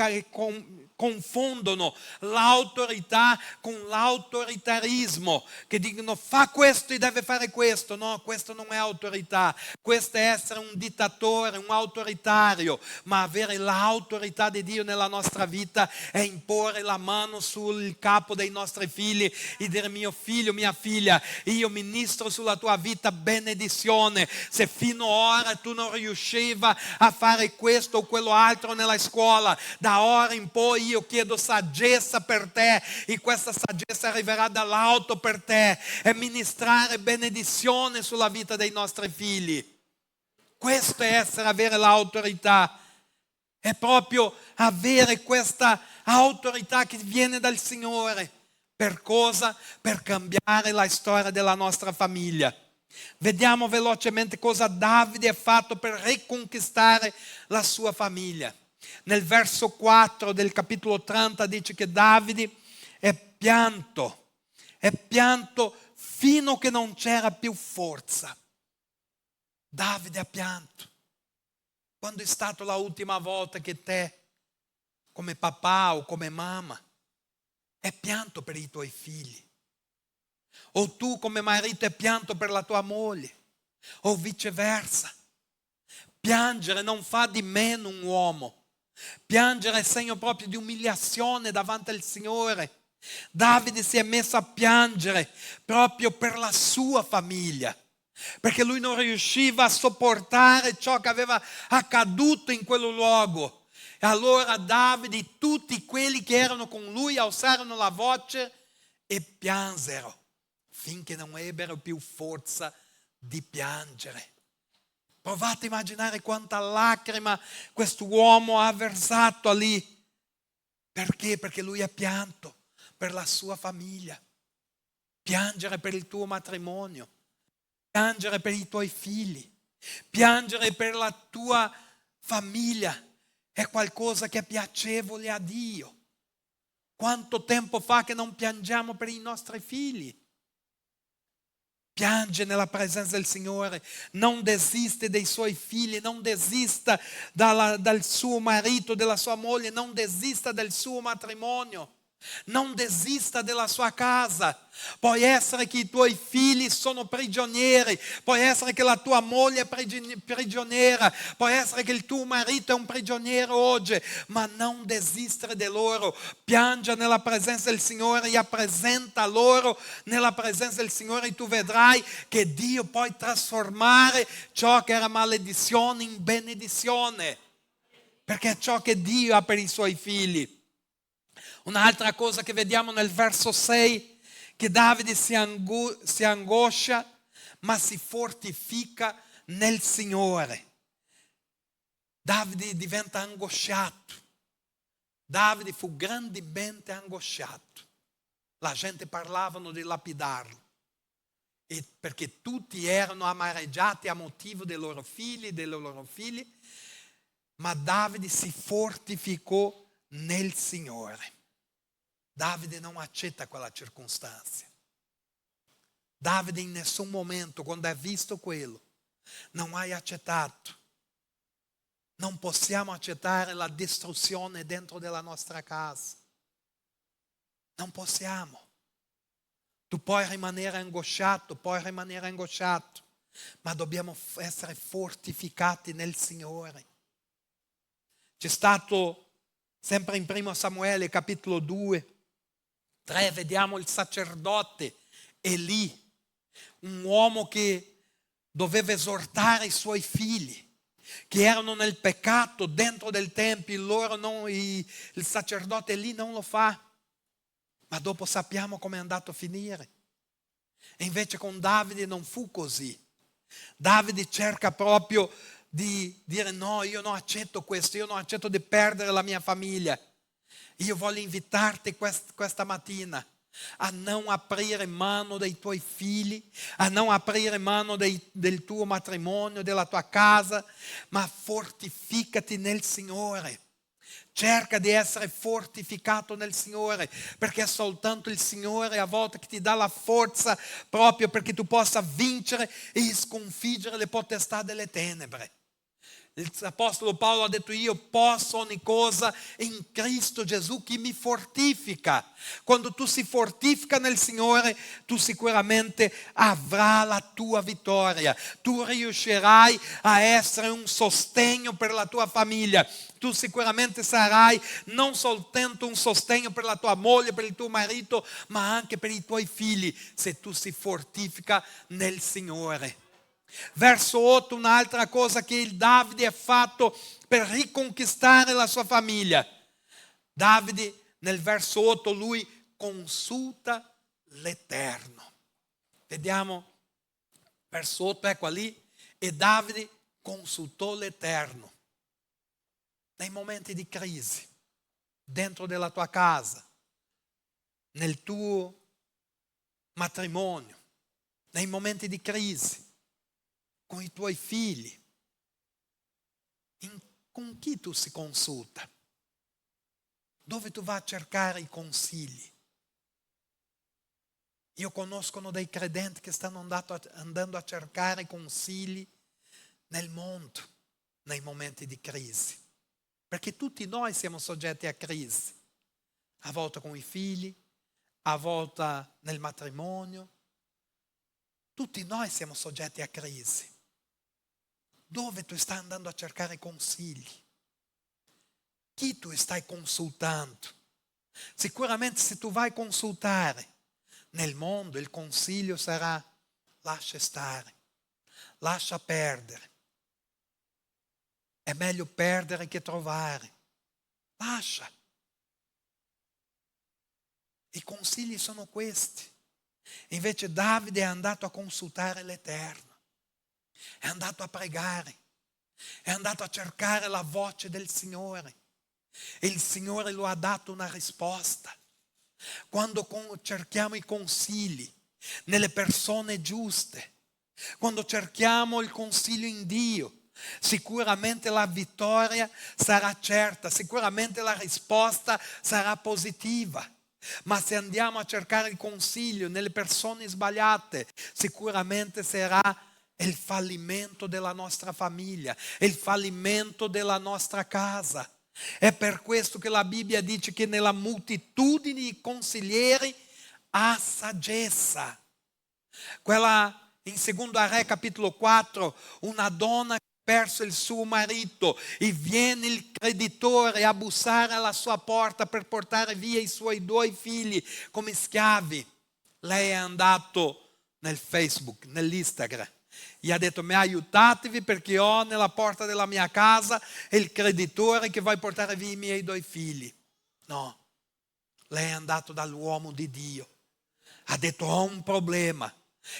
Speaker 1: confondono l'autorità con l'autoritarismo, che dicono fa questo e deve fare questo. No, questo non è autorità, questo è essere un dittatore, un autoritario. Ma avere l'autorità di Dio nella nostra vita è imporre la mano sul capo dei nostri figli e dire: mio figlio, mia figlia, io ministro sulla tua vita benedizione. Se fino ora tu non riuscivi a fare questo o quello altro nella scuola, da ora in poi io chiedo saggezza per te e questa saggezza arriverà dall'alto per te e ministrare benedizione sulla vita dei nostri figli. Questo è avere l'autorità, è proprio avere questa autorità che viene dal Signore. Per cosa? Per cambiare la storia della nostra famiglia. Vediamo velocemente cosa Davide ha fatto per riconquistare la sua famiglia. Nel verso 4 del capitolo 30 dice che Davide è pianto fino a che non c'era più forza. Davide ha pianto. Quando è stata l'ultima volta che te, come papà o come mamma, hai pianto per i tuoi figli? O tu come marito hai pianto per la tua moglie? O viceversa? Piangere non fa di meno un uomo. Piangere è segno proprio di umiliazione davanti al Signore. Davide si è messo a piangere proprio per la sua famiglia, perché lui non riusciva a sopportare ciò che aveva accaduto in quel luogo. E allora Davide e tutti quelli che erano con lui alzarono la voce e piansero finché non ebbero più forza di piangere. Provate a immaginare quanta lacrima quest'uomo ha versato lì. Perché? Perché lui ha pianto per la sua famiglia. Piangere per il tuo matrimonio. Piangere per i tuoi figli. Piangere per la tua famiglia è qualcosa che è piacevole a Dio. Quanto tempo fa che non piangiamo per i nostri figli? Piange nella presenza del Signore, non desiste dei suoi figli, non desista dal suo marito, della sua moglie, non desista del suo matrimonio, non desista della sua casa. Può essere che i tuoi figli sono prigionieri, può essere che la tua moglie è prigioniera, può essere che il tuo marito è un prigioniero oggi, ma non desistere di loro. Piangia nella presenza del Signore e presenta loro nella presenza del Signore e tu vedrai che Dio può trasformare ciò che era maledizione in benedizione, perché è ciò che Dio ha per i suoi figli. Un'altra cosa che vediamo nel verso 6, che Davide si angoscia, ma si fortifica nel Signore. Davide diventa angosciato. Davide fu grandemente angosciato. La gente parlavano di lapidarlo, perché tutti erano amareggiati a motivo dei loro figli, ma Davide si fortificò nel Signore. Davide non accetta quella circostanza. Davide in nessun momento, quando ha visto quello, non ha accettato. Non possiamo accettare la distruzione dentro della nostra casa. Non possiamo. Tu puoi rimanere angosciato, ma dobbiamo essere fortificati nel Signore. C'è stato, sempre in 1 Samuele, capitolo 2, 3, vediamo il sacerdote Eli, un uomo che doveva esortare i suoi figli, che erano nel peccato dentro del tempio. Il sacerdote Eli non lo fa, ma dopo sappiamo come è andato a finire. E invece con Davide non fu così. Davide cerca proprio di dire: no, io non accetto questo, io non accetto di perdere la mia famiglia. Io voglio invitarti questa mattina a non aprire mano dei tuoi figli, a non aprire mano del tuo matrimonio, della tua casa, ma fortificati nel Signore. Cerca di essere fortificato nel Signore, perché è soltanto il Signore a volte che ti dà la forza proprio perché tu possa vincere e sconfiggere le potestà delle tenebre. L'Apostolo Paolo ha detto: io posso ogni cosa in Cristo Gesù che mi fortifica. Quando tu si fortifica nel Signore, tu sicuramente avrai la tua vittoria. Tu riuscirai a essere un sostegno per la tua famiglia. Tu sicuramente sarai non soltanto un sostegno per la tua moglie, per il tuo marito, ma anche per i tuoi figli, se tu si fortifica nel Signore. Verso 8, un'altra cosa che il Davide ha fatto per riconquistare la sua famiglia. Davide, nel verso 8, lui consulta l'Eterno. Vediamo, verso 8, ecco lì, e Davide consultò l'Eterno. Nei momenti di crisi, dentro della tua casa, nel tuo matrimonio, nei momenti di crisi, con i tuoi figli, con chi tu si consulta? Dove tu vai a cercare i consigli? Io conosco dei credenti che stanno andando a cercare consigli nel mondo, nei momenti di crisi. Perché tutti noi siamo soggetti a crisi, a volte con i figli, a volte nel matrimonio. Tutti noi siamo soggetti a crisi. Dove tu stai andando a cercare consigli? Chi tu stai consultando? Sicuramente se tu vai a consultare nel mondo, il consiglio sarà: lascia stare, lascia perdere. È meglio perdere che trovare. Lascia. I consigli sono questi. Invece Davide è andato a consultare l'Eterno. È andato a pregare. È andato a cercare la voce del Signore. E il Signore lo ha dato una risposta. Quando cerchiamo i consigli nelle persone giuste, quando cerchiamo il consiglio in Dio, sicuramente la vittoria sarà certa, sicuramente la risposta sarà positiva. Ma se andiamo a cercare il consiglio nelle persone sbagliate, sicuramente sarà il fallimento della nostra famiglia, il fallimento della nostra casa. È per questo che la Bibbia dice che nella moltitudine di consiglieri ha saggezza. Quella in Seconda Re capitolo 4, una donna che ha perso il suo marito e viene il creditore a bussare alla sua porta per portare via i suoi 2 figli come schiavi. Lei è andato nel Facebook, nell'Instagram. Gli ha detto: mi aiutatevi perché ho nella porta della mia casa il creditore che vuole portare via i miei 2 figli. No, lei è andato dall'uomo di Dio. Ha detto: ho un problema.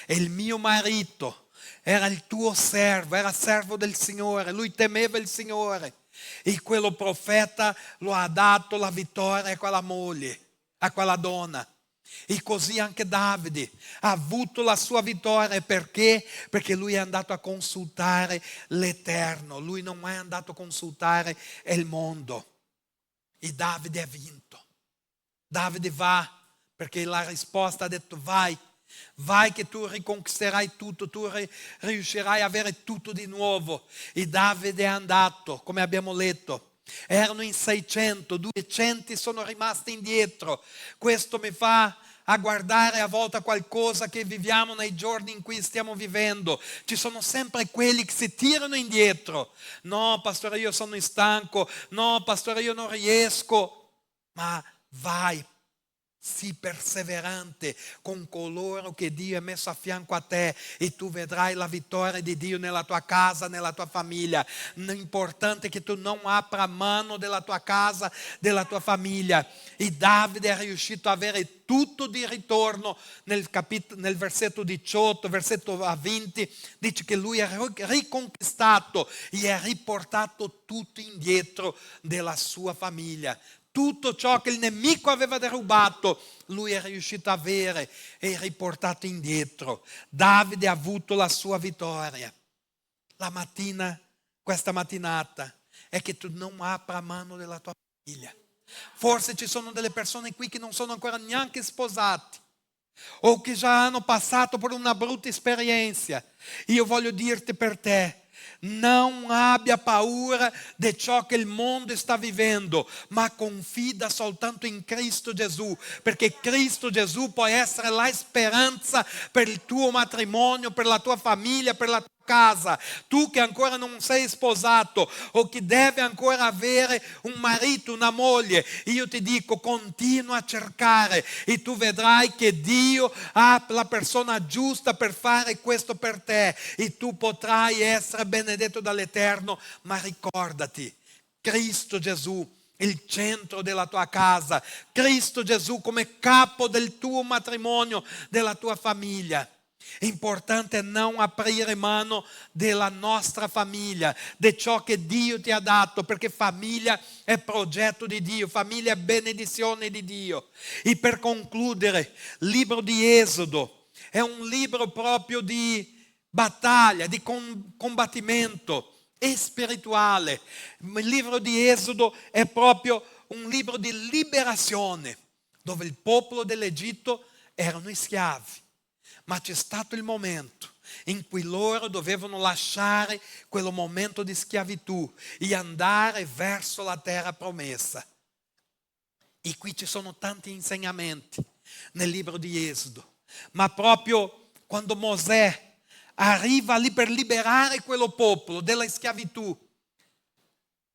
Speaker 1: E il mio marito era il tuo servo, era servo del Signore, lui temeva il Signore. E quello profeta lo ha dato la vittoria a quella moglie, a quella donna. E così anche Davide ha avuto la sua vittoria. Perché? Perché lui è andato a consultare l'Eterno. Lui non è andato a consultare il mondo. E Davide ha vinto. Davide va perché la risposta ha detto: vai Vai che tu riconquisterai tutto, tu riuscirai a avere tutto di nuovo. E Davide è andato, come abbiamo letto. Erano in 600, 200 sono rimasti indietro. Questo mi fa a guardare a volte qualcosa che viviamo nei giorni in cui stiamo vivendo. Ci sono sempre quelli che si tirano indietro. No, pastore, io sono stanco. No, pastore, io non riesco. Ma vai, sii perseverante con coloro che Dio ha messo a fianco a te e tu vedrai la vittoria di Dio nella tua casa, nella tua famiglia. L'importante è che tu non apra mano della tua casa, della tua famiglia. E Davide è riuscito a avere tutto di ritorno. Nel versetto 18, versetto 20, dice che lui ha riconquistato e ha riportato tutto indietro della sua famiglia. Tutto ciò che il nemico aveva derubato, lui è riuscito a avere e riportato indietro. Davide ha avuto la sua vittoria. La mattina, questa mattinata, è che tu non apra mano della tua famiglia. Forse ci sono delle persone qui che non sono ancora neanche sposati o che già hanno passato per una brutta esperienza. Io voglio dirti per te, non abbia paura di ciò che il mondo sta vivendo, ma confida soltanto in Cristo Gesù, perché Cristo Gesù può essere la speranza per il tuo matrimonio, per la tua famiglia, per la tua casa. Tu che ancora non sei sposato o che deve ancora avere un marito, una moglie, io ti dico, continua a cercare e tu vedrai che Dio ha la persona giusta per fare questo per te e tu potrai essere benedetto dall'Eterno. Ma ricordati, Cristo Gesù, il centro della tua casa, Cristo Gesù come capo del tuo matrimonio, della tua famiglia. È importante non aprire mano della nostra famiglia, di ciò che Dio ti ha dato, perché famiglia è progetto di Dio, famiglia è benedizione di Dio. E per concludere, il libro di Esodo è un libro proprio di battaglia, di combattimento e spirituale. Il libro di Esodo è proprio un libro di liberazione, dove il popolo dell'Egitto erano schiavi. Ma c'è stato il momento in cui loro dovevano lasciare quel momento di schiavitù e andare verso la terra promessa. E qui ci sono tanti insegnamenti nel libro di Esodo. Ma proprio quando Mosè arriva lì per liberare quello popolo dalla schiavitù,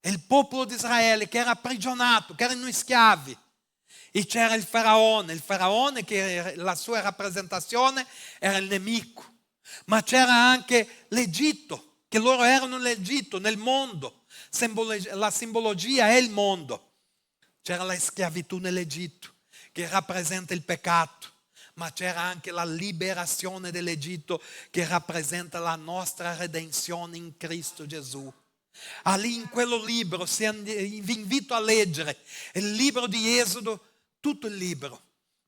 Speaker 1: il popolo di Israele che era prigionato, che erano schiavi, e c'era il faraone che la sua rappresentazione era il nemico, ma c'era anche l'Egitto, che loro erano l'Egitto, nel mondo, la simbologia è il mondo. C'era la schiavitù nell'Egitto, che rappresenta il peccato, ma c'era anche la liberazione dell'Egitto, che rappresenta la nostra redenzione in Cristo Gesù. Lì in quello libro, vi invito a leggere il libro di Esodo, tutto il libro,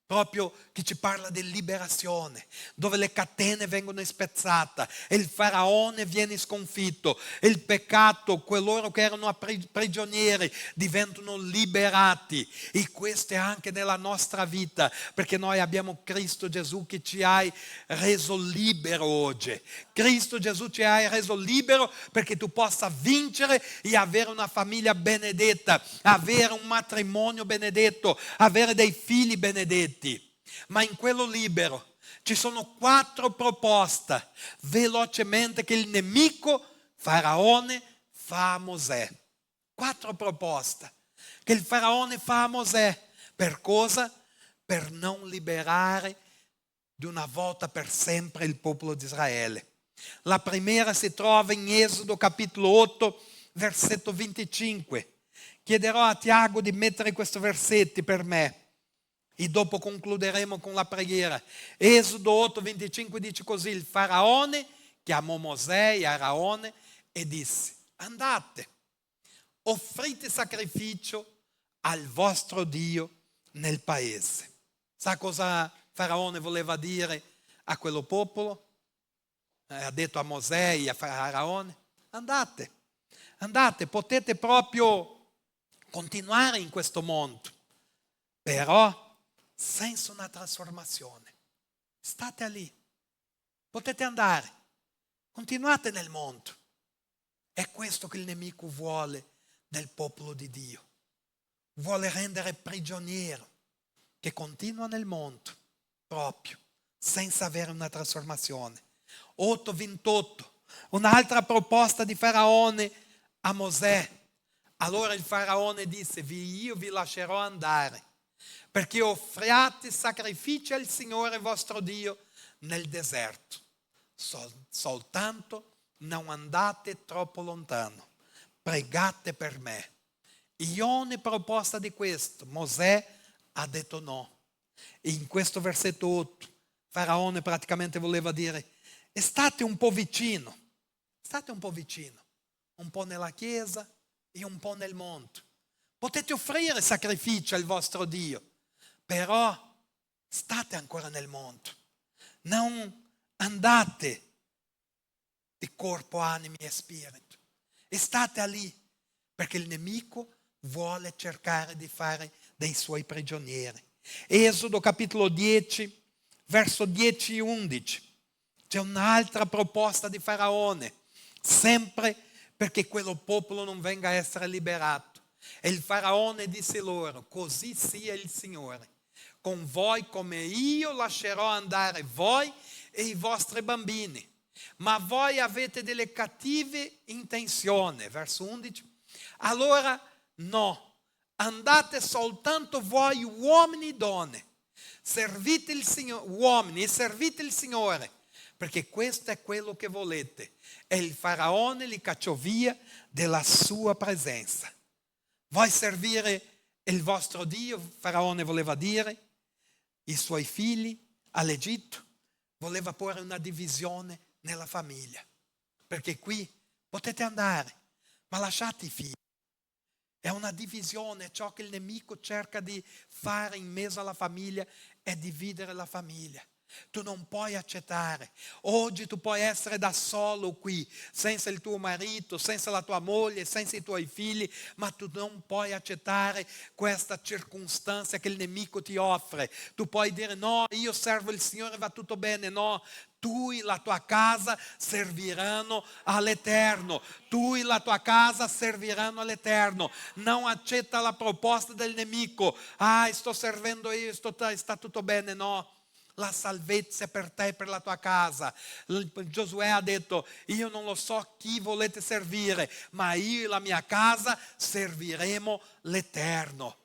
Speaker 1: proprio che ci parla di liberazione, dove le catene vengono spezzate, il faraone viene sconfitto, il peccato, coloro che erano prigionieri diventano liberati. E questo è anche nella nostra vita, perché noi abbiamo Cristo Gesù che ci ha reso libero oggi. Cristo Gesù ci ha reso libero perché tu possa vincere e avere una famiglia benedetta, avere un matrimonio benedetto, avere dei figli benedetti. Ma in quello libero ci sono 4 proposte velocemente che il nemico Faraone fa a Mosè. 4 proposte che il Faraone fa a Mosè. Per cosa? Per non liberare di una volta per sempre il popolo di Israele. La prima si trova in Esodo capitolo 8, versetto 25. Chiederò a Tiago di mettere questi versetti per me e dopo concluderemo con la preghiera. Esodo 8, 25 dice così: il faraone chiamò Mosè e Aarone e disse: andate, offrite sacrificio al vostro Dio nel paese. Sa cosa Faraone voleva dire a quello popolo? Ha detto a Mosè e a Aarone: andate, potete proprio continuare in questo mondo, però senza una trasformazione. state lì, potete andare, continuate nel mondo. È questo che il nemico vuole del popolo di Dio. Vuole rendere prigioniero che continua nel mondo proprio senza avere una trasformazione. 8:28, un'altra proposta di Faraone a Mosè. Allora il Faraone disse: io vi lascerò andare, perché offriate sacrifici al Signore vostro Dio nel deserto. Soltanto non andate troppo lontano, pregate per me. E ogni proposta di questo Mosè ha detto no. E in questo versetto 8 Faraone praticamente voleva dire: state un po' vicino, un po' nella chiesa e un po' nel mondo. Potete offrire sacrifici al vostro Dio, però state ancora nel mondo. Non andate di corpo, anima e spirito. E state lì, perché il nemico vuole cercare di fare dei suoi prigionieri. Esodo capitolo 10, verso 10 e 11. C'è un'altra proposta di Faraone, sempre perché quello popolo non venga a essere liberato. E il Faraone disse loro: così sia il Signore con voi, come io lascerò andare voi e i vostri bambini. Ma voi avete delle cattive intenzioni. Verso 11. Allora no, andate soltanto voi uomini e donne, servite il Signore, uomini, e servite il Signore, perché questo è quello che volete. E il Faraone li cacciò via della sua presenza. Vuoi servire il vostro Dio? Faraone voleva dire i suoi figli all'Egitto. Voleva porre una divisione nella famiglia, perché qui potete andare, ma lasciate i figli. È una divisione, ciò che il nemico cerca di fare in mezzo alla famiglia è dividere la famiglia. Tu non puoi accettare. Oggi tu puoi essere da solo qui, senza il tuo marito, senza la tua moglie, senza i tuoi figli, ma tu non puoi accettare questa circostanza che il nemico ti offre. Tu puoi dire: no, io servo il Signore, va tutto bene. No, tu e la tua casa serviranno all'Eterno. Tu e la tua casa serviranno all'Eterno. Non accetta la proposta del nemico: sto servendo io, sta tutto bene. No, la salvezza è per te e per la tua casa. Giosuè ha detto: io non lo so chi volete servire, ma io e la mia casa serviremo l'Eterno.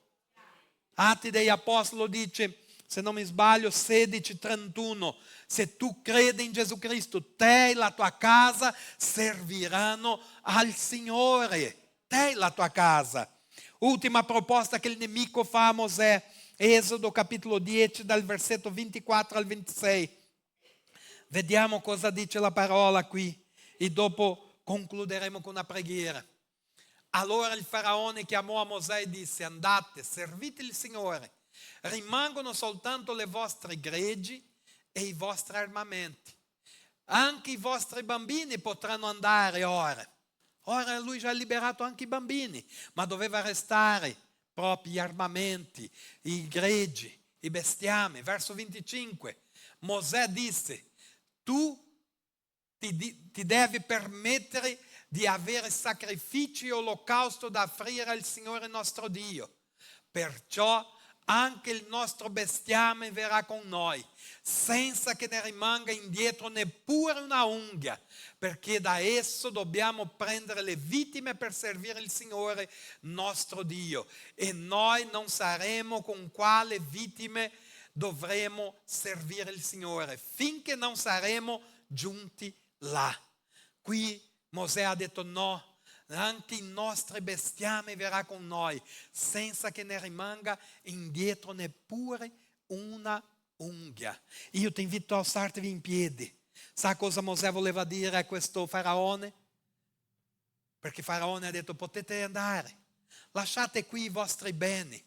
Speaker 1: Atti degli Apostoli dice, se non mi sbaglio, 16:31: se tu credi in Gesù Cristo, te e la tua casa serviranno al Signore. Te e la tua casa. Ultima proposta che il nemico fa a Mosè, Esodo capitolo 10, dal versetto 24 al 26. Vediamo cosa dice la parola qui e dopo concluderemo con una preghiera. Allora il Faraone chiamò a Mosè e disse: andate, servite il Signore, rimangono soltanto le vostre greggi e i vostri armamenti. Anche i vostri bambini potranno andare ora. Ora lui già ha liberato anche i bambini, ma doveva restare proprio gli armamenti, i greggi, i bestiame. Verso 25, Mosè disse: tu ti devi permettere di avere sacrifici e olocausto da offrire al Signore nostro Dio. Perciò anche il nostro bestiame verrà con noi, senza che ne rimanga indietro neppure una unghia, perché da esso dobbiamo prendere le vittime per servire il Signore nostro Dio, e noi non saremo con quale vittime dovremo servire il Signore, finché non saremo giunti là. Qui Mosè ha detto: no, anche il nostro bestiame verrà con noi, senza che ne rimanga indietro neppure una unghia. Io ti invito a alzarti in piedi. Sa cosa Mosè voleva dire a questo Faraone? Perché Faraone ha detto: potete andare, lasciate qui i vostri beni,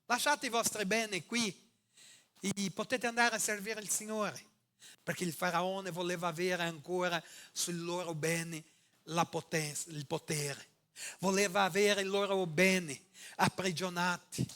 Speaker 1: lasciate i vostri beni qui e potete andare a servire il Signore. Perché il Faraone voleva avere ancora sui loro beni la potenza, il potere. Voleva avere i loro beni aprigionati.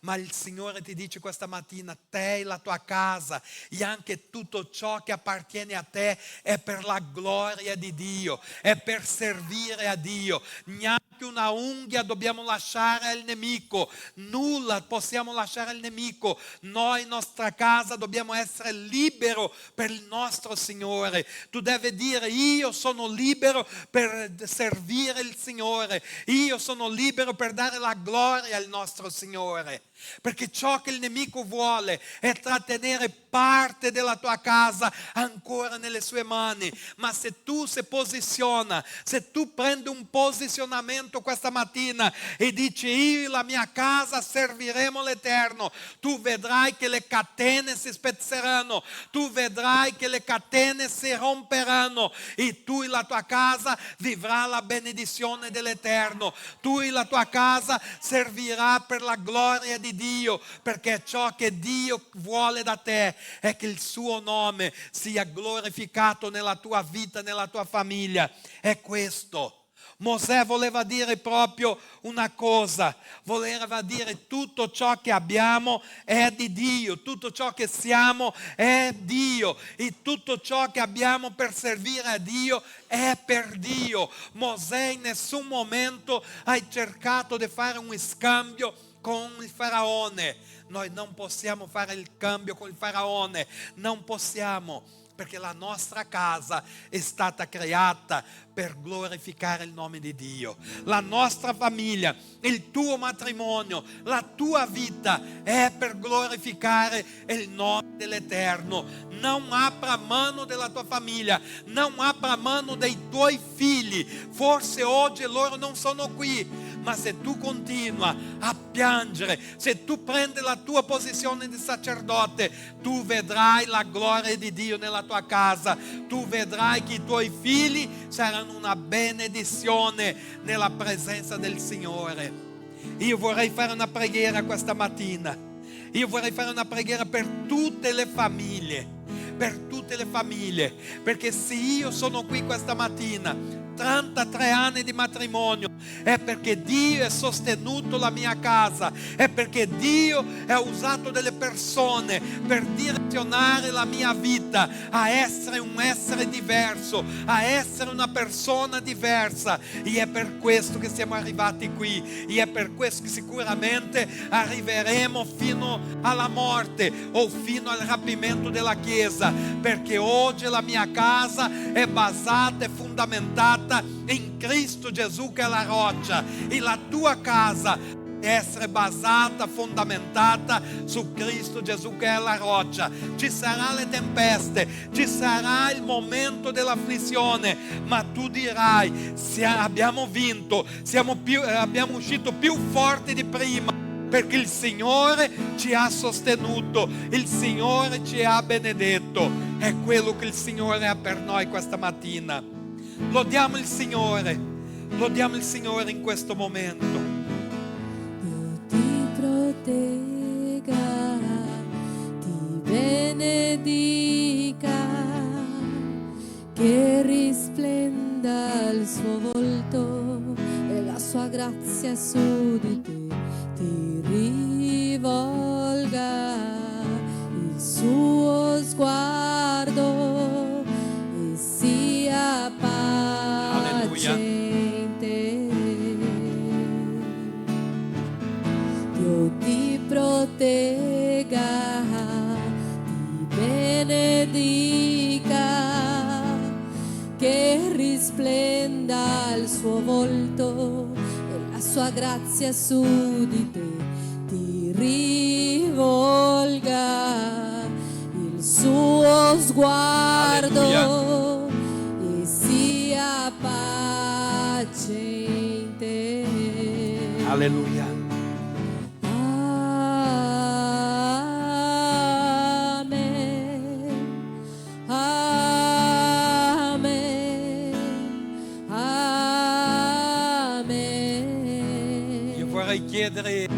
Speaker 1: Ma il Signore ti dice questa mattina, te e la tua casa e anche tutto ciò che appartiene a te è per la gloria di Dio, è per servire a Dio. Neanche una unghia dobbiamo lasciare al nemico, nulla possiamo lasciare al nemico. Noi, nostra casa, dobbiamo essere libero per il nostro Signore. Tu devi dire, io sono libero per servire il Signore, io sono libero per dare la gloria al nostro Signore. Perché ciò che il nemico vuole è trattenere parte della tua casa ancora nelle sue mani. Ma se tu si posiziona, se tu prendi un posizionamento questa mattina e dici io e la mia casa serviremo l'Eterno, tu vedrai che le catene si spezzeranno, tu vedrai che le catene si romperanno e tu e la tua casa vivrà la benedizione dell'Eterno. Tu e la tua casa servirà per la gloria di Dio, perché ciò che Dio vuole da te è che il suo nome sia glorificato nella tua vita, nella tua famiglia. È questo. Mosè voleva dire proprio una cosa, voleva dire tutto ciò che abbiamo è di Dio, tutto ciò che siamo è Dio e tutto ciò che abbiamo per servire a Dio è per Dio. Mosè in nessun momento ha cercato di fare un scambio con il faraone. Noi non possiamo fare il cambio con il faraone, non possiamo, perché la nostra casa è stata creata per glorificare il nome di Dio. La nostra famiglia, il tuo matrimonio, la tua vita è per glorificare il nome dell'Eterno. Non apra mano della tua famiglia, non apra mano dei tuoi figli. Forse oggi loro non sono qui, ma se tu continua a piangere, se tu prendi la tua posizione di sacerdote, tu vedrai la gloria di Dio nella tua casa, tu vedrai che i tuoi figli saranno una benedizione nella presenza del Signore. Io vorrei fare una preghiera questa mattina, io vorrei fare una preghiera per tutte le famiglie, perché se io sono qui questa mattina 33 anni di matrimonio è perché Dio ha sostenuto la mia casa, è perché Dio ha usato delle persone per direzionare la mia vita a essere un essere diverso, a essere una persona diversa, e è per questo che siamo arrivati qui, e è per questo che sicuramente arriveremo fino alla morte o fino al rapimento della Chiesa, perché oggi la mia casa è basata e fondamentata in Cristo Gesù che è la roccia, e la tua casa deve essere basata, fondamentata su Cristo Gesù che è la roccia. Ci saranno le tempeste, ci sarà il momento dell'afflizione, ma tu dirai abbiamo vinto, abbiamo uscito più forti di prima, perché il Signore ci ha sostenuto, il Signore ci ha benedetto. È quello che il Signore ha per noi questa mattina. Lodiamo il Signore in questo momento.
Speaker 2: Dio ti protegga, ti benedica, che risplenda il suo volto e la sua grazia su di te, ti rivolga il suo sguardo e sia pace in te. Dio ti protegga, ti benedica, che risplenda il suo volto e la sua grazia su di te, ti rivolga il suo sguardo e sia pace in te.
Speaker 1: Alleluia.
Speaker 2: Amen. Amen. Amen.
Speaker 1: Io vorrei chiedere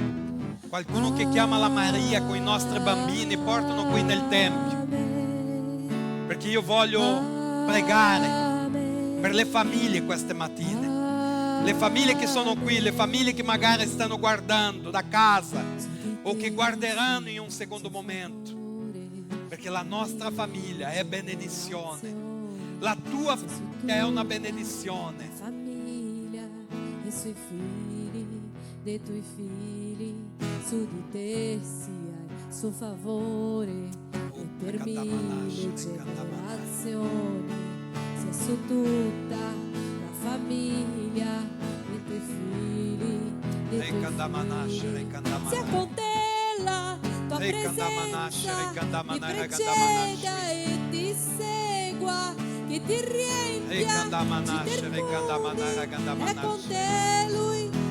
Speaker 1: qualcuno che chiama la Maria con i nostri bambini, portano qui nel Tempio, perché io voglio pregare per le famiglie queste mattine. le famiglie che sono qui, le famiglie che magari stanno guardando da casa o che guarderanno in un secondo momento, perché la nostra famiglia è benedizione, la tua famiglia è una benedizione.
Speaker 2: Famiglia e sui figli dei tuoi figli, su di te sia il suo favore e per 1000 generazioni sia su tutta la famiglia dei tuoi figli, dei tuoi figli. Sia con te la tua presenza ti preceda e ti segua, che ti riempia, ci termoni.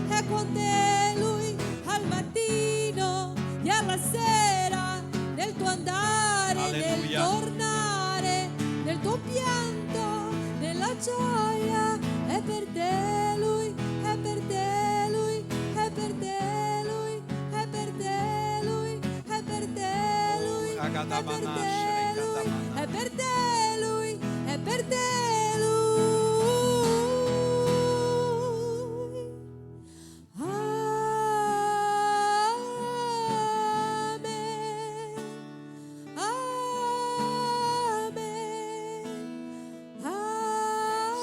Speaker 2: È con te lui al mattino e alla sera, nel tuo andare,
Speaker 1: Alleluia.
Speaker 2: nel tornare, nel tuo pianto, nella gioia. È per te lui, è per te lui, è per te lui, è per te lui, è per te lui, è per te lui, è per te lui, è per te lui. Amen. Amen. Amen.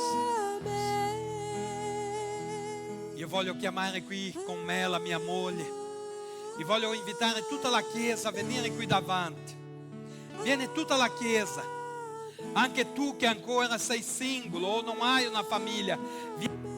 Speaker 1: Io voglio chiamare qui con me la mia moglie e voglio invitare tutta la Chiesa a venire qui davanti. Viene tutta la Chiesa, anche tu che ancora sei singolo o non hai una famiglia,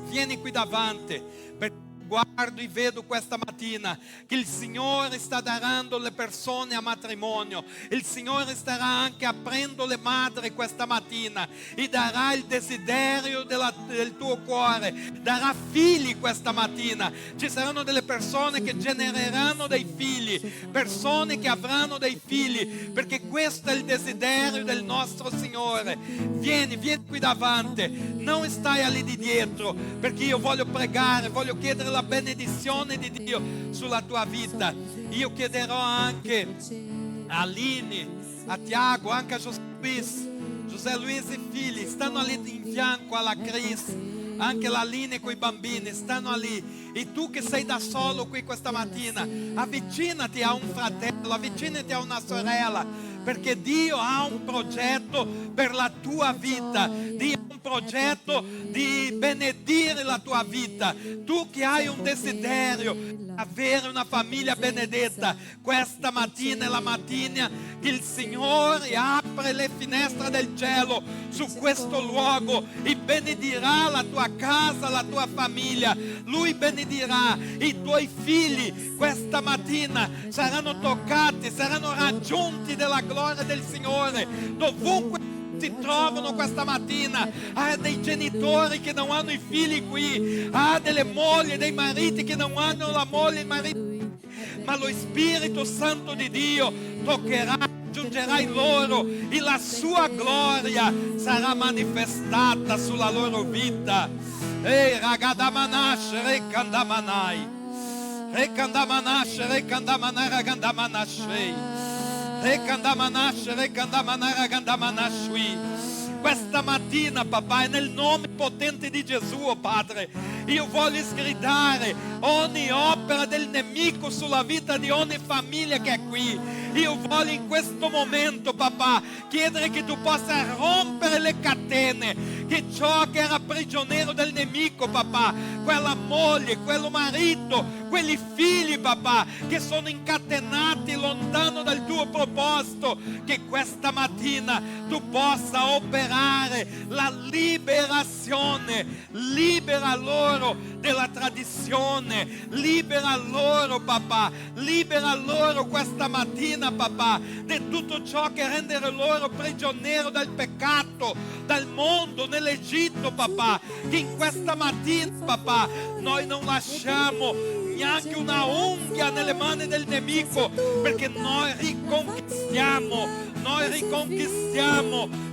Speaker 1: vieni qui davanti, perché guardo e vedo questa mattina che il Signore sta dando le persone a matrimonio, il Signore starà anche aprendo le madri questa mattina e darà il desiderio del tuo cuore, darà figli questa mattina. Ci saranno delle persone che genereranno dei figli, persone che avranno dei figli, perché questo è il desiderio del nostro Signore. Vieni qui davanti, non stai lì di dietro, perché io voglio pregare, voglio chiedere la benedizione di Dio sulla tua vita. Io chiederò anche a Aline, a Tiago, anche a José Luis e figli, stanno lì in fianco alla Cris, anche la Aline con i bambini stanno lì. E tu che sei da solo qui questa mattina, avvicinati a un fratello, avvicinati a una sorella, perché Dio ha un progetto per la tua vita. Dio ha un progetto di benedire la tua vita. Tu che hai un desiderio di avere una famiglia benedetta, questa mattina è la mattina che il Signore apre le finestre del cielo su questo luogo e benedirà la tua casa, la tua famiglia. Lui benedirà i tuoi figli. Questa mattina saranno toccati, saranno raggiunti della gloria del Signore dovunque si trovano questa mattina. Ha dei genitori che non hanno i figli qui, ha delle mogli, dei mariti che non hanno la moglie e il marito, ma lo Spirito Santo di Dio toccherà, giungerà in loro e la sua gloria sarà manifestata sulla loro vita. Ehi ragadamanash rekandamanai, rekandamanash rekandamanara gandamanashei, rekandamanash rekandamanara gandamanashui. Questa mattina, papà, nel nome potente di Gesù, oh Padre, io voglio sgridare ogni opera del nemico sulla vita di ogni famiglia che è qui. Io voglio in questo momento, papà, chiedere che tu possa rompere le catene, che ciò che era prigioniero del nemico, papà, quella moglie, quello marito, quelli figli, papà, che sono incatenati lontano dal tuo proposito, che questa mattina tu possa operare la liberazione. Libera loro della tradizione, libera loro, papà, libera loro questa mattina, papà, di tutto ciò che rende loro prigioniero del peccato, dal mondo, nell'Egitto, papà, che in questa mattina, papà, noi non lasciamo neanche una unghia nelle mani del nemico, perché noi riconquistiamo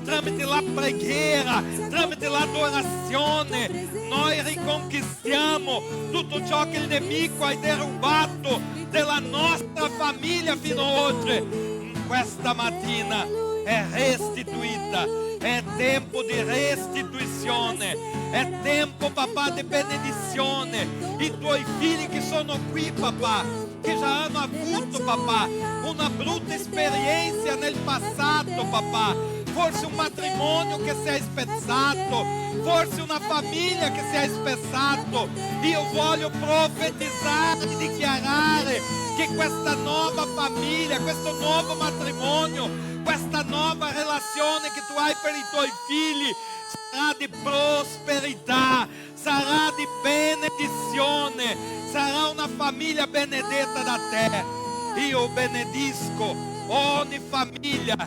Speaker 1: tramite la preghiera, tramite l'adorazione, noi riconquistiamo tutto ciò che il nemico ha derubato della nostra famiglia fino ad oggi. Questa mattina è restituita, è tempo di restituzione. È tempo, papà, di benedizione. I tuoi figli che sono qui, papà, che già hanno avuto, papà, una brutta esperienza nel passato, papà. Forse un matrimonio che si è spezzato, forse una famiglia che si è spezzato. Io voglio profetizzare e dichiarare che questa nuova famiglia, questo nuovo matrimonio, questa nuova relazione che tu hai per i tuoi figli sarà di prosperità, sarà di benedizione, sarà una famiglia benedetta da te. Io benedisco ogni famiglia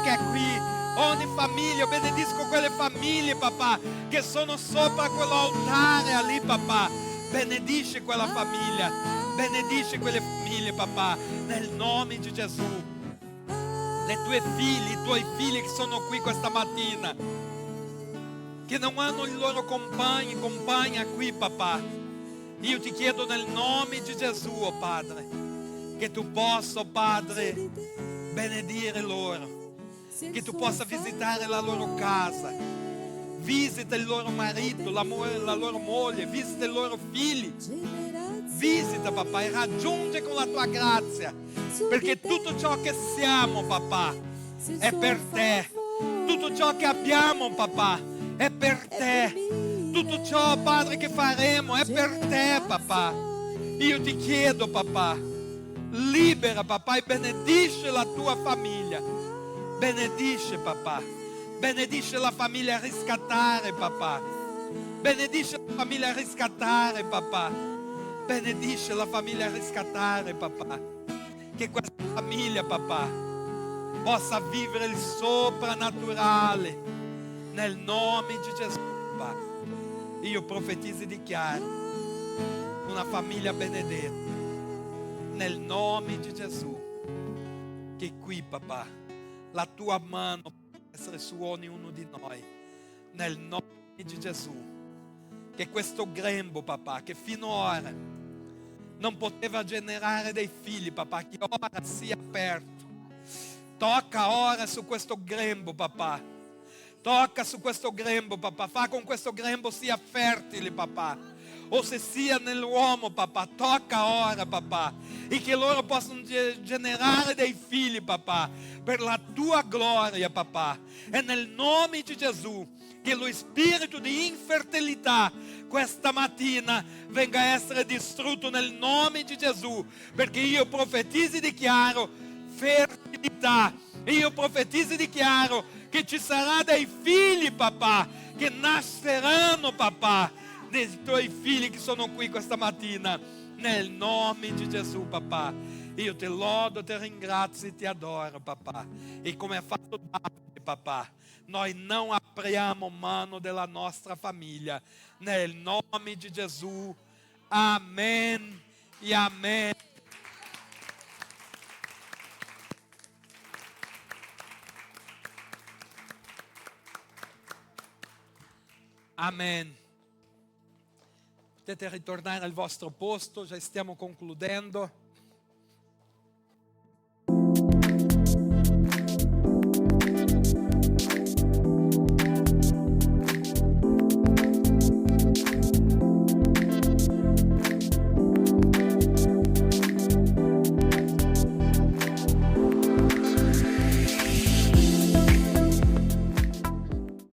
Speaker 1: che è qui, ogni famiglia, benedisco quelle famiglie, papà, che sono sopra quell'altare lì, papà. Benedici quella famiglia, benedici quelle famiglie, papà, nel nome di Gesù. Le tue figlie, i tuoi figli che sono qui questa mattina, che non hanno i loro compagna qui, papà. Io ti chiedo nel nome di Gesù, oh Padre, che tu possa, Padre, benedire loro, che tu possa visitare la loro casa, visita il loro marito, la loro moglie, visita i loro figli, visita, papà, e raggiunge con la tua grazia, perché tutto ciò che siamo, papà, è per te. Tutto ciò che abbiamo, papà, è per te. Tutto ciò, Padre, che faremo è per te, papà. Io ti chiedo, papà, libera, papà, e benedisce la tua famiglia. Benedisce, papà. Benedisce la famiglia a riscattare, papà. Benedisce la famiglia a riscattare, papà. Benedisce la famiglia a riscattare, papà. Che questa famiglia, papà, possa vivere il soprannaturale nel nome di Gesù, papà. Io profetizzo e dichiaro una famiglia benedetta nel nome di Gesù. Che qui, papà, la tua mano possa essere su ognuno di noi nel nome di Gesù. Che questo grembo, papà, che finora non poteva generare dei figli, papà, che ora sia aperto. Tocca ora su questo grembo, papà. Tocca su questo grembo, papà. Fa con questo grembo sia fertile, papà. O se sia nell'uomo, papà. Tocca ora, papà. E che loro possano generare dei figli, papà, per la tua gloria, papà. E nel nome di Gesù, che lo spirito di infertilità questa mattina venga a essere distrutto nel nome di Gesù, perché io profetizzo e dichiaro fertilità. Io profetizzo e dichiaro che ci sarà dei figli, papà, che nasceranno, papà, dei tuoi figli che sono qui questa mattina, nel nome di Gesù, papà. Io ti lodo, ti ringrazio e ti adoro, papà. E come ha fatto Davide, papà, noi non apriamo mano della nostra famiglia, nel nome di Gesù. Amen e amen. Amen. Potete ritornare al vostro posto, già stiamo concludendo.